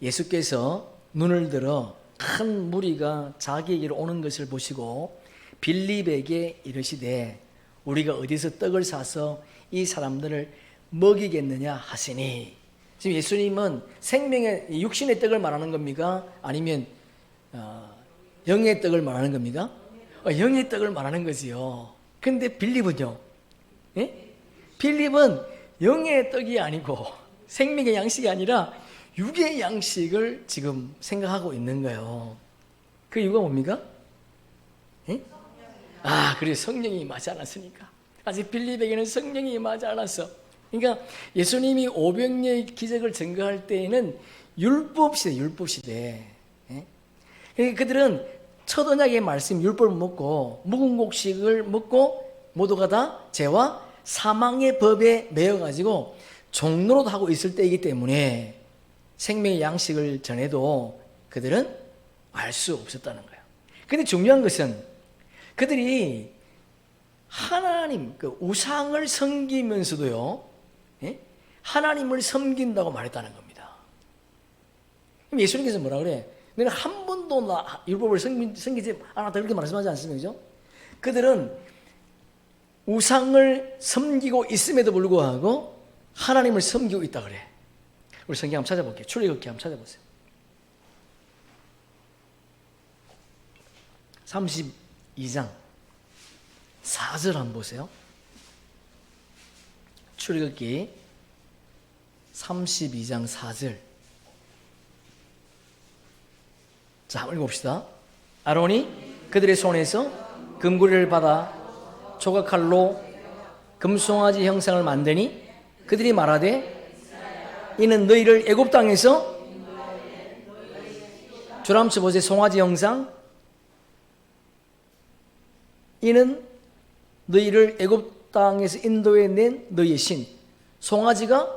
예수께서 눈을 들어 큰 무리가 자기에게로 오는 것을 보시고 빌립에게 이르시되 우리가 어디서 떡을 사서 이 사람들을 먹이겠느냐 하시니, 지금 예수님은 생명의 육신의 떡을 말하는 겁니까? 아니면 영의 떡을 말하는 겁니까? 영의 떡을 말하는 거지요. 근데 빌립은요? 예? 빌립은 영의 떡이 아니고 생명의 양식이 아니라 육의 양식을 지금 생각하고 있는 거예요. 그 이유가 뭡니까? 예? 그래, 성령이 임하지 않았으니까. 아직 빌립에게는 성령이 임하지 않았어. 그러니까 예수님이 500의 기적을 증거할 때에는 율법시대. 예? 그러니까 그들은 첫 언약의 말씀 율법을 먹고 묵은 곡식을 먹고 모두가 다 죄와 사망의 법에 매여가지고 종로로 하고 있을 때이기 때문에 생명의 양식을 전해도 그들은 알 수 없었다는 거예요. 근데 중요한 것은 그들이 하나님, 그 우상을 섬기면서도요, 예? 하나님을 섬긴다고 말했다는 겁니다. 그럼 예수님께서 뭐라 그래? 내가 한 번도 나 율법을 섬기지 않았다, 그렇게 말씀하지 않습니까? 그죠? 그들은 우상을 섬기고 있음에도 불구하고 하나님을 섬기고 있다 그래. 우리 성경 한번 찾아볼게요. 출애굽기 한번 찾아보세요. 32장 4절 한번 보세요. 출애굽기 32장 4절. 자, 한번 읽어봅시다. 아론이 그들의 손에서 금구리를 받아 조각칼로 금송아지 형상을 만드니 그들이 말하되 이는 너희를 애굽 땅에서 주람쳐 보세 송아지 형상, 이는 너희를 애굽 땅에서 인도해 낸 너희의 신. 송아지가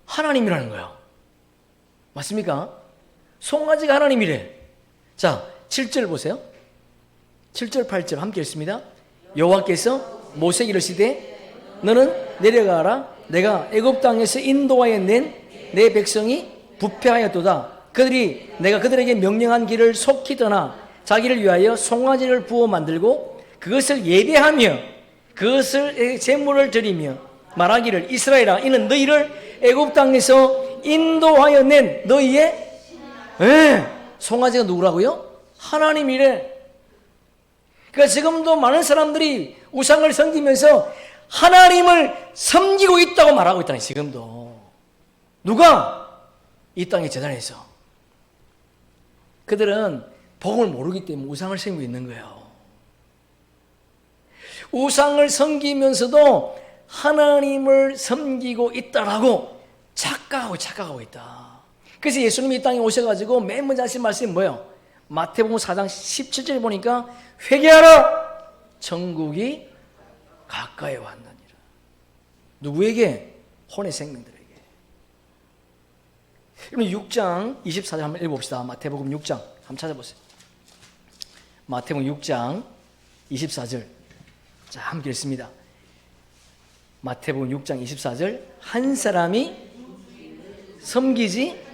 하나님이라는 거예요. 맞습니까? 송아지가 하나님이래. 자, 7절 보세요. 7절 8절 함께 읽습니다. 여호와께서 모세에게 이르시되 너는 내려가라. 내가 애굽 땅에서 인도하여 낸 내 백성이 부패하였도다. 그들이 내가 그들에게 명령한 길을 속히 떠나 자기를 위하여 송아지를 부어 만들고 그것을 예배하며 그것을 제물을 드리며 말하기를 이스라엘아, 이는 너희를 애굽 땅에서 인도하여 낸 너희의 송아지가 누구라고요? 하나님이래. 그러니까 지금도 많은 사람들이 우상을 섬기면서 하나님을 섬기고 있다고 말하고 있다니. 지금도 누가? 이 땅의 재단에서. 그들은 복음을 모르기 때문에 우상을 섬기고 있는 거예요. 우상을 섬기면서도 하나님을 섬기고 있다라고 착각하고 있다. 그래서 예수님이 이 땅에 오셔가지고 맨 먼저 하신 말씀이 뭐예요? 마태복음 4장 17절에 보니까 회개하라, 천국이 가까이 왔느니라. 누구에게? 혼의 생명들에게. 그럼 6장 24절 한번 읽어봅시다. 마태복음 6장 한번 찾아보세요. 마태복음 6장 24절. 자, 함께 읽습니다. 마태복음 6장 24절. 한 사람이 섬기지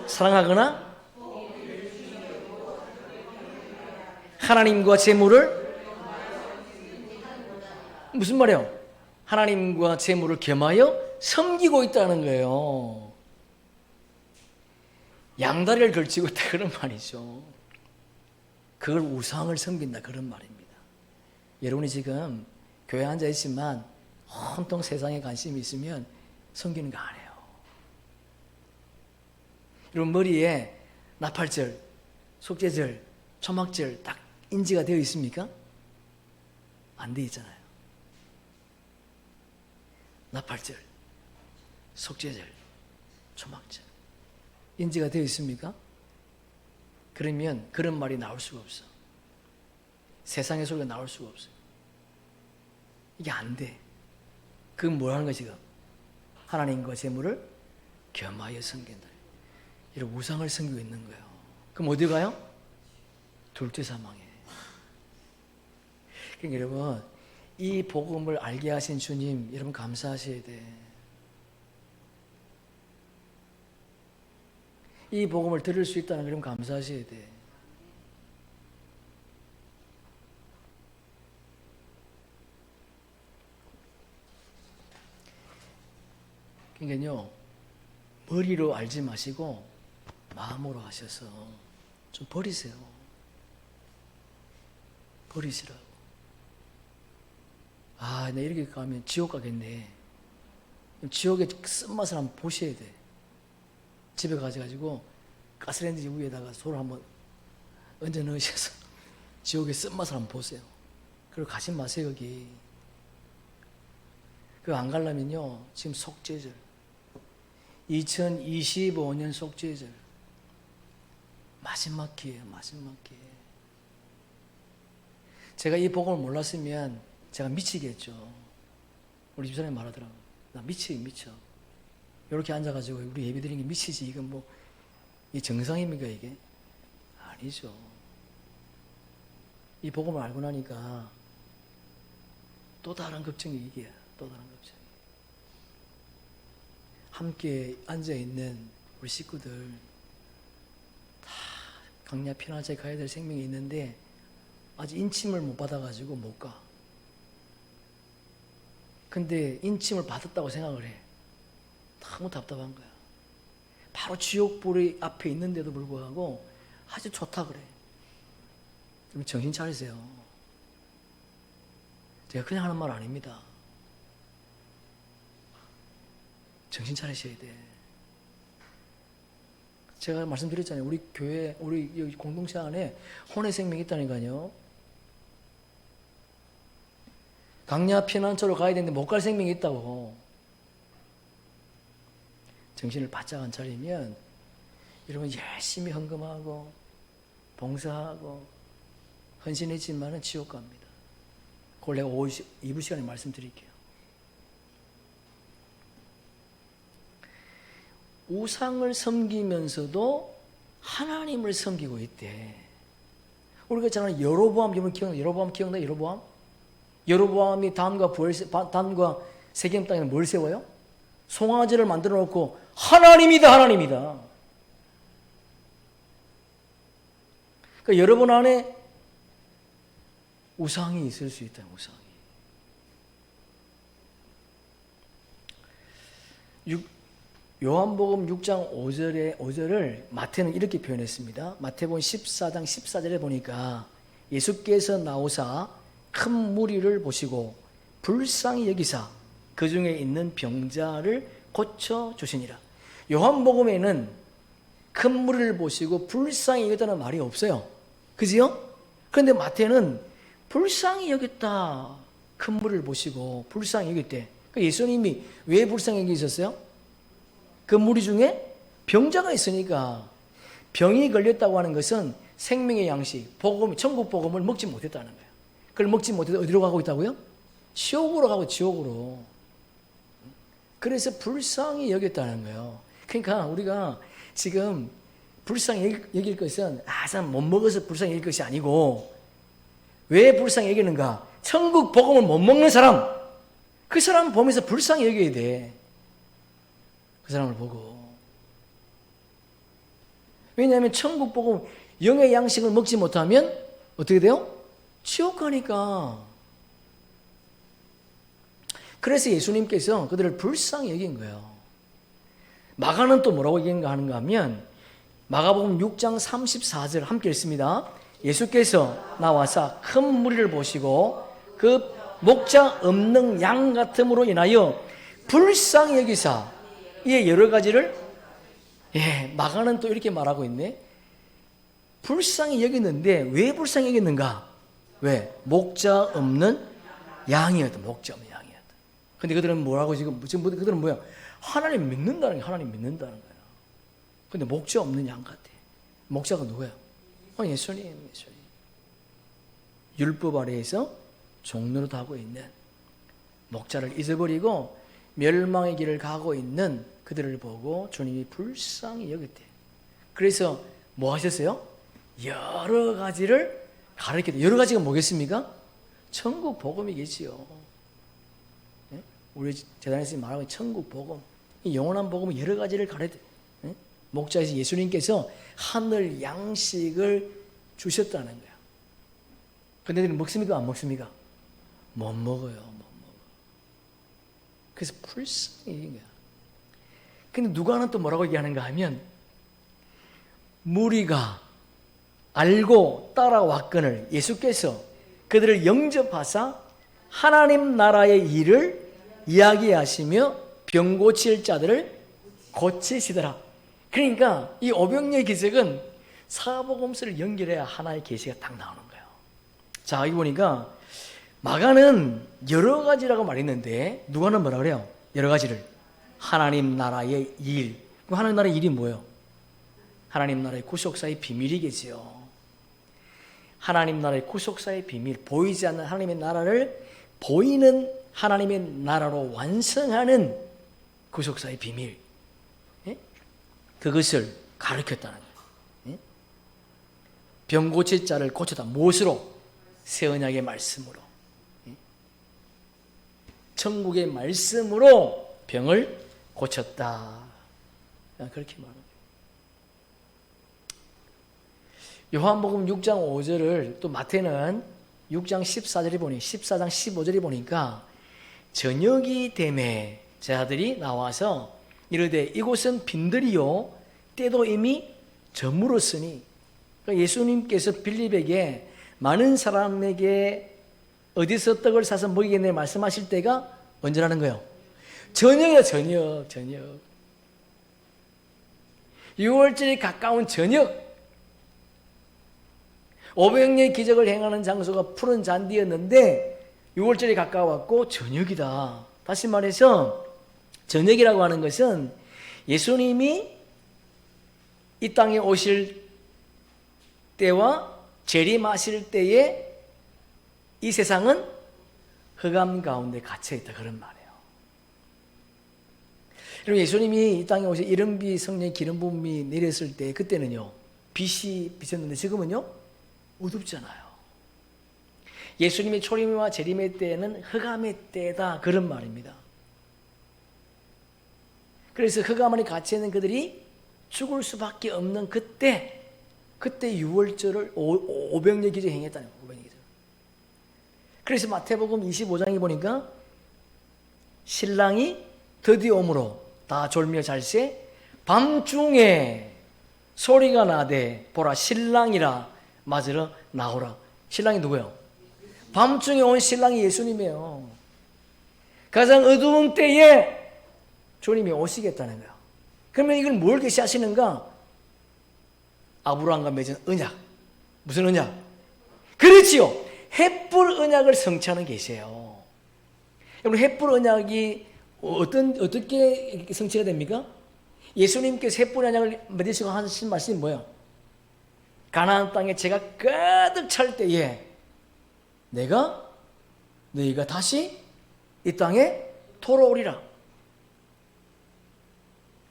사랑하거나 하나님과 재물을 무슨 말이에요? 하나님과 재물을 겸하여 섬기고 있다는 거예요. 양다리를 걸치고 있다 그런 말이죠. 그걸 우상을 섬긴다 그런 말입니다. 여러분이 지금 교회에 앉아 있지만 온통 세상에 관심이 있으면 섬기는 거 아니에요. 여러분 머리에 나팔절, 속죄절, 초막절 딱 인지가 되어 있습니까? 안 되어 있잖아요. 나팔절, 속죄절, 초막절 인지가 되어 있습니까? 그러면 그런 말이 나올 수가 없어. 세상의 소리가 나올 수가 없어요. 이게 안 돼. 그건 뭐라는 거지 지금? 하나님과 재물을 겸하여 섬긴다. 이런 우상을 섬기고 있는 거예요. 그럼 어디 가요? 둘째 사망에. 그러니까 여러분 이 복음을 알게 하신 주님 여러분 감사하셔야 돼. 이 복음을 들을 수 있다는 걸 여러분 감사하셔야 돼. 그러니까요 머리로 알지 마시고 마음으로 하셔서 좀 버리세요. 버리시라고. 아, 나 이렇게 가면 지옥 가겠네. 지옥의 쓴맛을 한번 보셔야 돼. 집에 가셔가지고 가스레인지 위에다가 소를 한번 얹어 넣으셔서 지옥의 쓴맛을 한번 보세요. 그리고 가지 마세요, 여기. 그거 안 가려면요, 지금 속죄절. 2025년 속죄절. 마지막 기회예요, 마지막 기회. 제가 이 복음을 몰랐으면 제가 미치겠죠. 우리 집사람이 말하더라고요. 나 미쳐. 이렇게 앉아가지고 우리 예배 드리는 게 미치지. 이건 뭐, 이 정상입니까, 이게? 아니죠. 이 복음을 알고 나니까 또 다른 걱정이 이게, 또 다른 걱정이. 함께 앉아있는 우리 식구들 다 강야 피난처에 가야 될 생명이 있는데 아직 인침을 못 받아가지고 못 가. 근데 인침을 받았다고 생각을 해. 너무 답답한 거야. 바로 지옥불이 앞에 있는데도 불구하고 아주 좋다 그래. 좀 정신 차리세요. 제가 그냥 하는 말 아닙니다. 정신 차리셔야 돼. 제가 말씀드렸잖아요. 우리 교회, 우리 여기 공동체 안에 혼의 생명이 있다니까요. 강야 피난처로 가야 되는데 못 갈 생명이 있다고. 정신을 바짝 안 차리면 여러분 열심히 헌금하고 봉사하고 헌신했지만은 지옥 갑니다. 그걸 내가 2부 시간에 말씀드릴게요. 우상을 섬기면서도 하나님을 섬기고 있대. 우리가 있잖아요. 여로보암 여러분 기억나? 여로보암 기억나? 여로보암? 여로보암이 단과 세겜 땅에는 뭘 세워요? 송아지를 만들어 놓고 하나님이다 하나님이다. 그러니까 여러분 안에 우상이 있을 수 있다. 우상이. 요한복음 6장 5절을 마태는 이렇게 표현했습니다. 마태복음 14장 14절에 보니까 예수께서 나오사 큰 무리를 보시고 불쌍히 여기사 그 중에 있는 병자를 고쳐주시니라. 요한복음에는 큰 무리를 보시고 불쌍히 여겼다는 말이 없어요. 그지요? 그런데 마태는 불쌍히 여겼다. 큰 무리를 보시고 불쌍히 여겼대. 그러니까 예수님이 왜 불쌍히 여기셨어요? 그 무리 중에 병자가 있으니까. 병이 걸렸다고 하는 것은 생명의 양식, 복음, 천국 복음을 먹지 못했다는 거예요. 그걸 먹지 못해서 어디로 가고 있다고요? 지옥으로 가고 지옥으로. 그래서 불쌍히 여겼다는 거예요. 그러니까 우리가 지금 불쌍히 여길 것은 사람 못 먹어서 불쌍히 여길 것이 아니고 왜 불쌍히 여기는가? 천국 복음을 못 먹는 사람, 그 사람 보면서 불쌍히 여겨야 돼. 그 사람을 보고. 왜냐하면 천국 복음 영의 양식을 먹지 못하면 어떻게 돼요? 지옥 가니까. 그래서 예수님께서 그들을 불쌍히 여긴 거예요. 마가는 또 뭐라고 얘기하는가 하면 마가복음 6장 34절 함께 읽습니다. 예수께서 나와서 큰 무리를 보시고 그 목자 없는 양 같음으로 인하여 불쌍히 여기사 이에 여러 가지를 마가는 또 이렇게 말하고 있네. 불쌍히 여겼는데 왜 불쌍히 여겼는가? 왜? 목자 없는 양이었다. 목자 없는 양이었다. 근데 그들은 뭐라고 지금 그들은 뭐야? 하나님 믿는다는 거야. 하나님 믿는다는 거야. 근데 목자 없는 양 같아. 목자가 누구야? 예수님. 율법 아래에서 종로로 하고 있는 목자를 잊어버리고 멸망의 길을 가고 있는 그들을 보고 주님이 불쌍히 여겼대. 그래서 뭐 하셨어요? 여러 가지를 가르쳤대. 여러 가지가 뭐겠습니까? 천국 복음이겠지요. 우리 재단에서 말하고 천국 복음, 이 영원한 복음은 여러 가지를 가르쳤대. 목자에서 예수님께서 하늘 양식을 주셨다는 거야. 근데 그들은 먹습니까? 안 먹습니까? 못 먹어요. 못 먹어. 그래서 불쌍히 여긴 거야. 근데 누가는 또 뭐라고 얘기하는가 하면 무리가 알고 따라왔거늘 예수께서 그들을 영접하사 하나님 나라의 일을 이야기하시며 병 고칠 자들을 고치시더라. 그러니까 이 오병이어의 기적은 사복음서를 연결해야 하나의 계시가 딱 나오는 거예요. 자, 여기 보니까 마가는 여러 가지라고 말했는데 누가는 뭐라 그래요? 여러 가지를. 하나님 나라의 일. 하나님 나라의 일이 뭐예요? 하나님 나라의 구속사의 비밀이겠지요. 하나님 나라의 구속사의 비밀, 보이지 않는 하나님의 나라를 보이는 하나님의 나라로 완성하는 구속사의 비밀. 그것을 가르쳤다는 거예요. 병 고칠 자를 고쳤다. 무엇으로? 새 언약의 말씀으로. 천국의 말씀으로 병을 고쳤다. 그렇게 말합니다. 요한복음 6장 5절을 또 마태는 6장 14절이 보니 14장 15절이 보니까 저녁이 되매 제자들이 나와서 이르되 이곳은 빈들이요 때도 이미 저물었으니. 그러니까 예수님께서 빌립에게 많은 사람에게 어디서 떡을 사서 먹이겠네 말씀하실 때가 언제라는 거예요? 저녁이야. 저녁. 6월절이 가까운 저녁. 오병이어의 기적을 행하는 장소가 푸른 잔디였는데 6월절이 가까웠고 저녁이다. 다시 말해서 저녁이라고 하는 것은 예수님이 이 땅에 오실 때와 재림하실 때에 이 세상은 흑암 가운데 갇혀있다. 그런 말이에요. 그리고 예수님이 이 땅에 오실 이른비 성령의 기름 부음이 내렸을 때 그때는요 빛이 비쳤는데 지금은요 어둡잖아요. 예수님의 초림과 재림의 때에는 흑암의 때다. 그런 말입니다. 그래서 흑암 안에 갇혀있는 그들이 죽을 수밖에 없는 그때 6월절을 오병이어 기적 행했다는 거예요. 오병이어 기적. 그래서 마태복음 25장에 보니까 신랑이 드디어 오므로 다 졸며 잘세 밤중에 소리가 나되 보라 신랑이라 맞으러 나오라. 신랑이 누구예요? 밤중에 온 신랑이 예수님이에요. 가장 어두운 때에 주님이 오시겠다는 거예요. 그러면 이걸 뭘 계시하시는가? 아브라함과 맺은 언약. 무슨 언약? 그렇지요. 햇불 언약을 성취하는 계시예요. 여러분 햇불 언약이 어떻게 성취가 됩니까? 예수님께서 햇불 언약을 맺으시고 하신 말씀이 뭐예요? 가나안 땅에 제가 가득 찰 때에 너희가 다시 이 땅에 돌아오리라.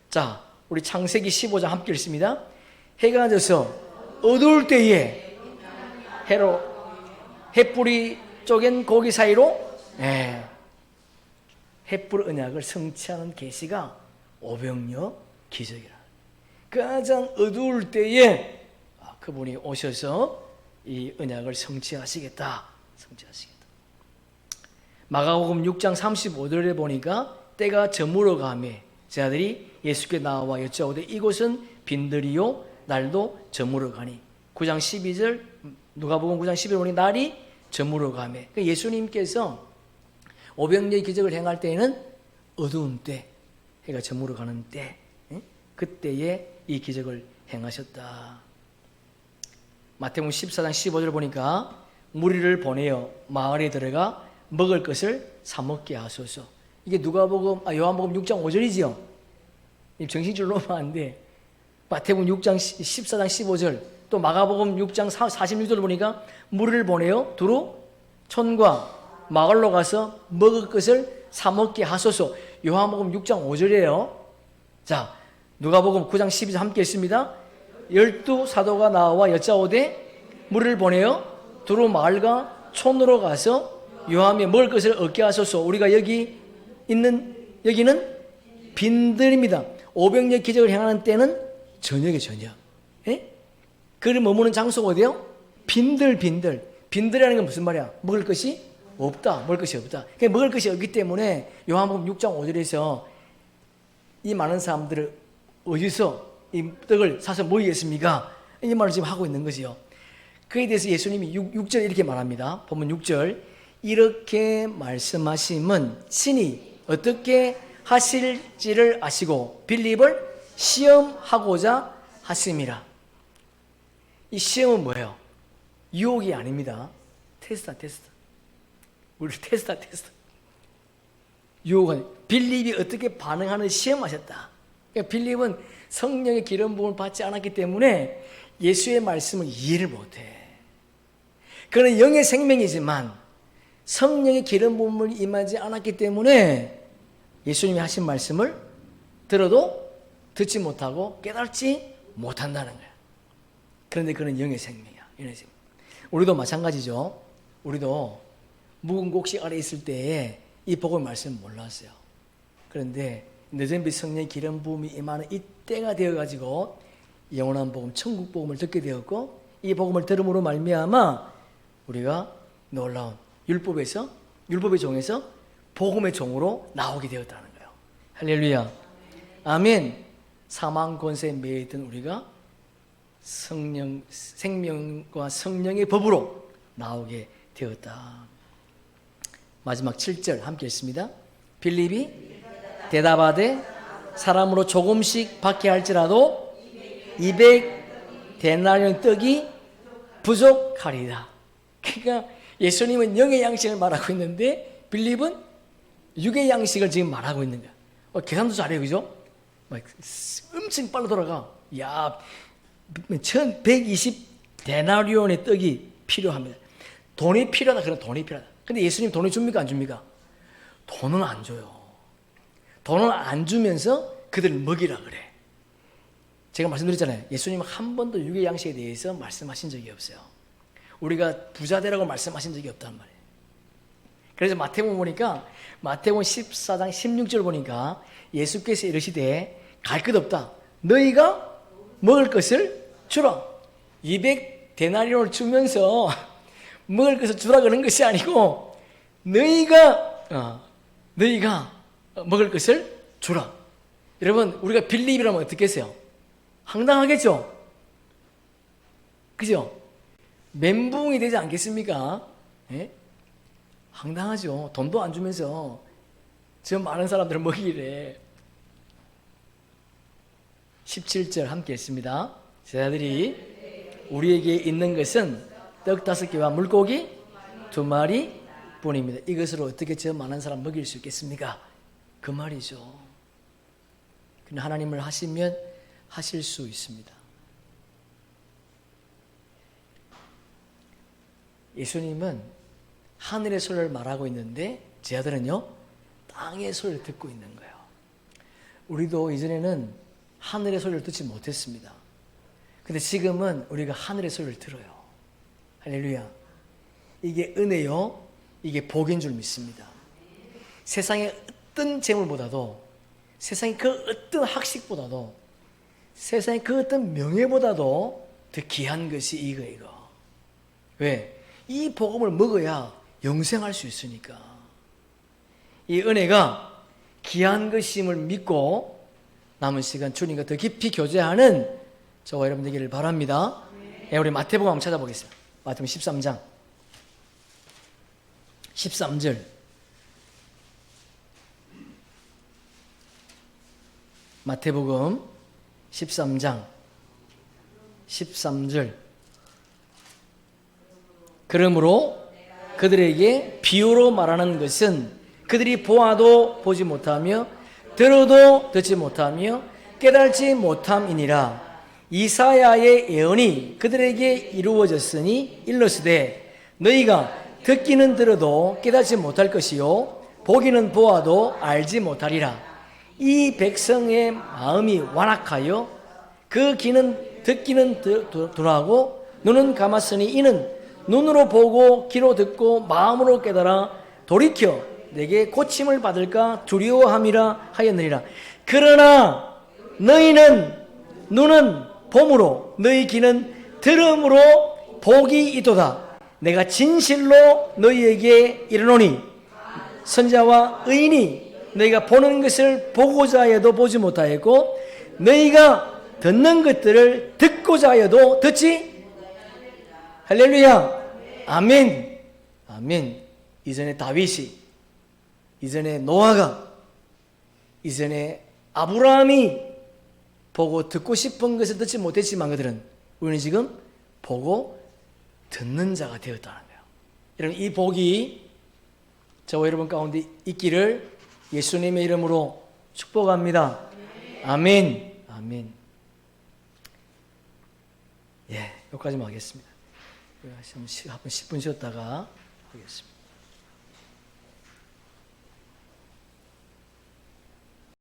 자, 우리 창세기 15장 함께 읽습니다. 해가 져서 어두울 때에 햇불이 쪼갠 고기 사이로 햇불 언약을 성취하는 계시가 오병이어 기적이라. 가장 어두울 때에 그분이 오셔서 이 언약을 성취하시겠다. 마가복음 6장 35절에 보니까 때가 저물어 가매 제자들이 예수께 나와 여짜오되 이곳은 빈들이요 날도 저물어 가니. 9장 12절 누가복음 9장 12절 보니 날이 저물어 가매. 예수님께서 오병이어의 기적을 행할 때에는 어두운 때, 해가 저물어 가는 때, 그때에 이 기적을 행하셨다. 마태복음 14장 15절 보니까 무리를 보내어 마을에 들어가 먹을 것을 사 먹게 하소서. 이게 요한복음 6장 5절이지요. 정신줄로 놓으면 안 돼. 마태복음 6장 14장 15절 또 마가복음 6장 46절 보니까 무리를 보내어 두루 촌과 마을로 가서 먹을 것을 사 먹게 하소서. 요한복음 6장 5절이에요. 자, 누가복음 9장 12절 함께 했습니다. 12 사도가 나와 여짜오되 무리를 보내어 두루 마을과 촌으로 가서 요함에 먹을 것을 얻게 하소서. 우리가 여기는 빈들입니다. 오병이어 기적을 행하는 때는 저녁에 저녁. 그를 머무는 장소가 어디요? 빈들. 빈들이라는 건 무슨 말이야? 먹을 것이 없다. 먹을 것이 없기 때문에 요한복음 6장 5절에서 이 많은 사람들을 어디서 이 떡을 사서 모이겠습니까? 이 말을 지금 하고 있는 거지요. 그에 대해서 예수님이 6절 이렇게 말합니다. 본문 6절 이렇게 말씀하심은 친히 어떻게 하실지를 아시고 빌립을 시험하고자 하심이라. 이 시험은 뭐예요? 유혹이 아닙니다. 테스트. 우리 테스트. 유혹은 빌립이 어떻게 반응하는 시험하셨다. 그러니까 빌립은 성령의 기름 부음을 받지 않았기 때문에 예수의 말씀을 이해를 못해. 그는 영의 생명이지만 성령의 기름 부음을 임하지 않았기 때문에 예수님이 하신 말씀을 들어도 듣지 못하고 깨닫지 못한다는 거야. 그런데 그는 영의 생명이야. 우리도 마찬가지죠. 우리도 묵은 곡식 아래 있을 때에 이 복음의 말씀을 몰랐어요. 그런데 늦은 빛 성령의 기름 부음이 임하는 이때가 되어가지고 영원한 복음, 천국 복음을 듣게 되었고 이 복음을 들음으로 말미암아 우리가 놀라운 율법의 종에서 복음의 종으로 나오게 되었다는 거예요. 할렐루야. 아멘. 사망 권세에 매여있던 우리가 생명과 성령의 법으로 나오게 되었다. 마지막 7절 함께 읽습니다. 빌립이 대답하되 사람으로 조금씩 받게 할지라도 200데나리온 떡이 부족하리라. 그러니까 예수님은 영의 양식을 말하고 있는데 빌립은 육의 양식을 지금 말하고 있는 거야. 계산도 잘해요, 그죠? 엄청 빨리 돌아가. 1120데나리온의 떡이 필요합니다. 돈이 필요하다. 그런 돈이 필요하다. 근데 예수님 돈을 줍니까? 안 줍니까? 돈은 안 줘요. 돈을 안 주면서 그들을 먹이라 그래. 제가 말씀드렸잖아요. 예수님은 한 번도 육의 양식에 대해서 말씀하신 적이 없어요. 우리가 부자 되라고 말씀하신 적이 없단 말이에요. 그래서 마태복음 보니까 마태복음 14장 16절 보니까 예수께서 이르시되 갈 것 없다. 너희가 먹을 것을 주라. 200데나리온을 주면서 먹을 것을 주라 그런 것이 아니고 너희가 먹을 것을 주라. 여러분 우리가 빌립이라면 어떻겠어요? 황당하겠죠? 그죠? 멘붕이 되지 않겠습니까? 예? 황당하죠. 돈도 안 주면서 저 많은 사람들을 먹이래. 17절 함께 했습니다. 제자들이 우리에게 있는 것은 떡 5개와 물고기 2마리 뿐입니다. 이것으로 어떻게 저 많은 사람 먹일 수 있겠습니까? 그 말이죠. 근데 하나님을 하시면 하실 수 있습니다. 예수님은 하늘의 소리를 말하고 있는데 제자들은요 땅의 소리를 듣고 있는 거예요. 우리도 이전에는 하늘의 소리를 듣지 못했습니다. 근데 지금은 우리가 하늘의 소리를 들어요. 할렐루야. 이게 은혜요, 이게 복인 줄 믿습니다. 세상의 어떤 재물보다도, 세상의 그 어떤 학식보다도, 세상의 그 어떤 명예보다도 더 귀한 것이 이거. 왜? 이 복음을 먹어야 영생할 수 있으니까. 이 은혜가 귀한 것임을 믿고 남은 시간 주님과 더 깊이 교제하는 저와 여러분 되기를 바랍니다. 네, 우리 마태복음 한번 찾아보겠습니다. 마태복음 13장 13절. 마태복음 13장 13절. 그러므로 그들에게 비유로 말하는 것은 그들이 보아도 보지 못하며 들어도 듣지 못하며 깨달지 못함이니라. 이사야의 예언이 그들에게 이루어졌으니 일러스되 너희가 듣기는 들어도 깨닫지 못할 것이요 보기는 보아도 알지 못하리라. 이 백성의 마음이 완악하여 그 귀는 듣기는 둔하고 눈은 감았으니 이는 눈으로 보고 귀로 듣고 마음으로 깨달아 돌이켜 내게 고침을 받을까 두려워함이라 하였느니라. 그러나 너희는 눈은 봄으로 너희 귀는 들음으로 복이 있도다. 내가 진실로 너희에게 이르노니 선자와 의인이 너희가 보는 것을 보고자 하여도 보지 못하였고 너희가 듣는 것들을 듣고자 하여도 듣지. 할렐루야. 아멘. 아멘. 이전에 다윗이, 이전에 노아가, 이전에 아브라함이 보고 듣고 싶은 것을 듣지 못했지만 그들은 우리는 지금 보고 듣는 자가 되었다는 거예요. 여러분, 이 복이 저와 여러분 가운데 있기를 예수님의 이름으로 축복합니다. 아멘. 아멘. 예, 여기까지만 하겠습니다. 한번 10분 쉬었다가 하겠습니다.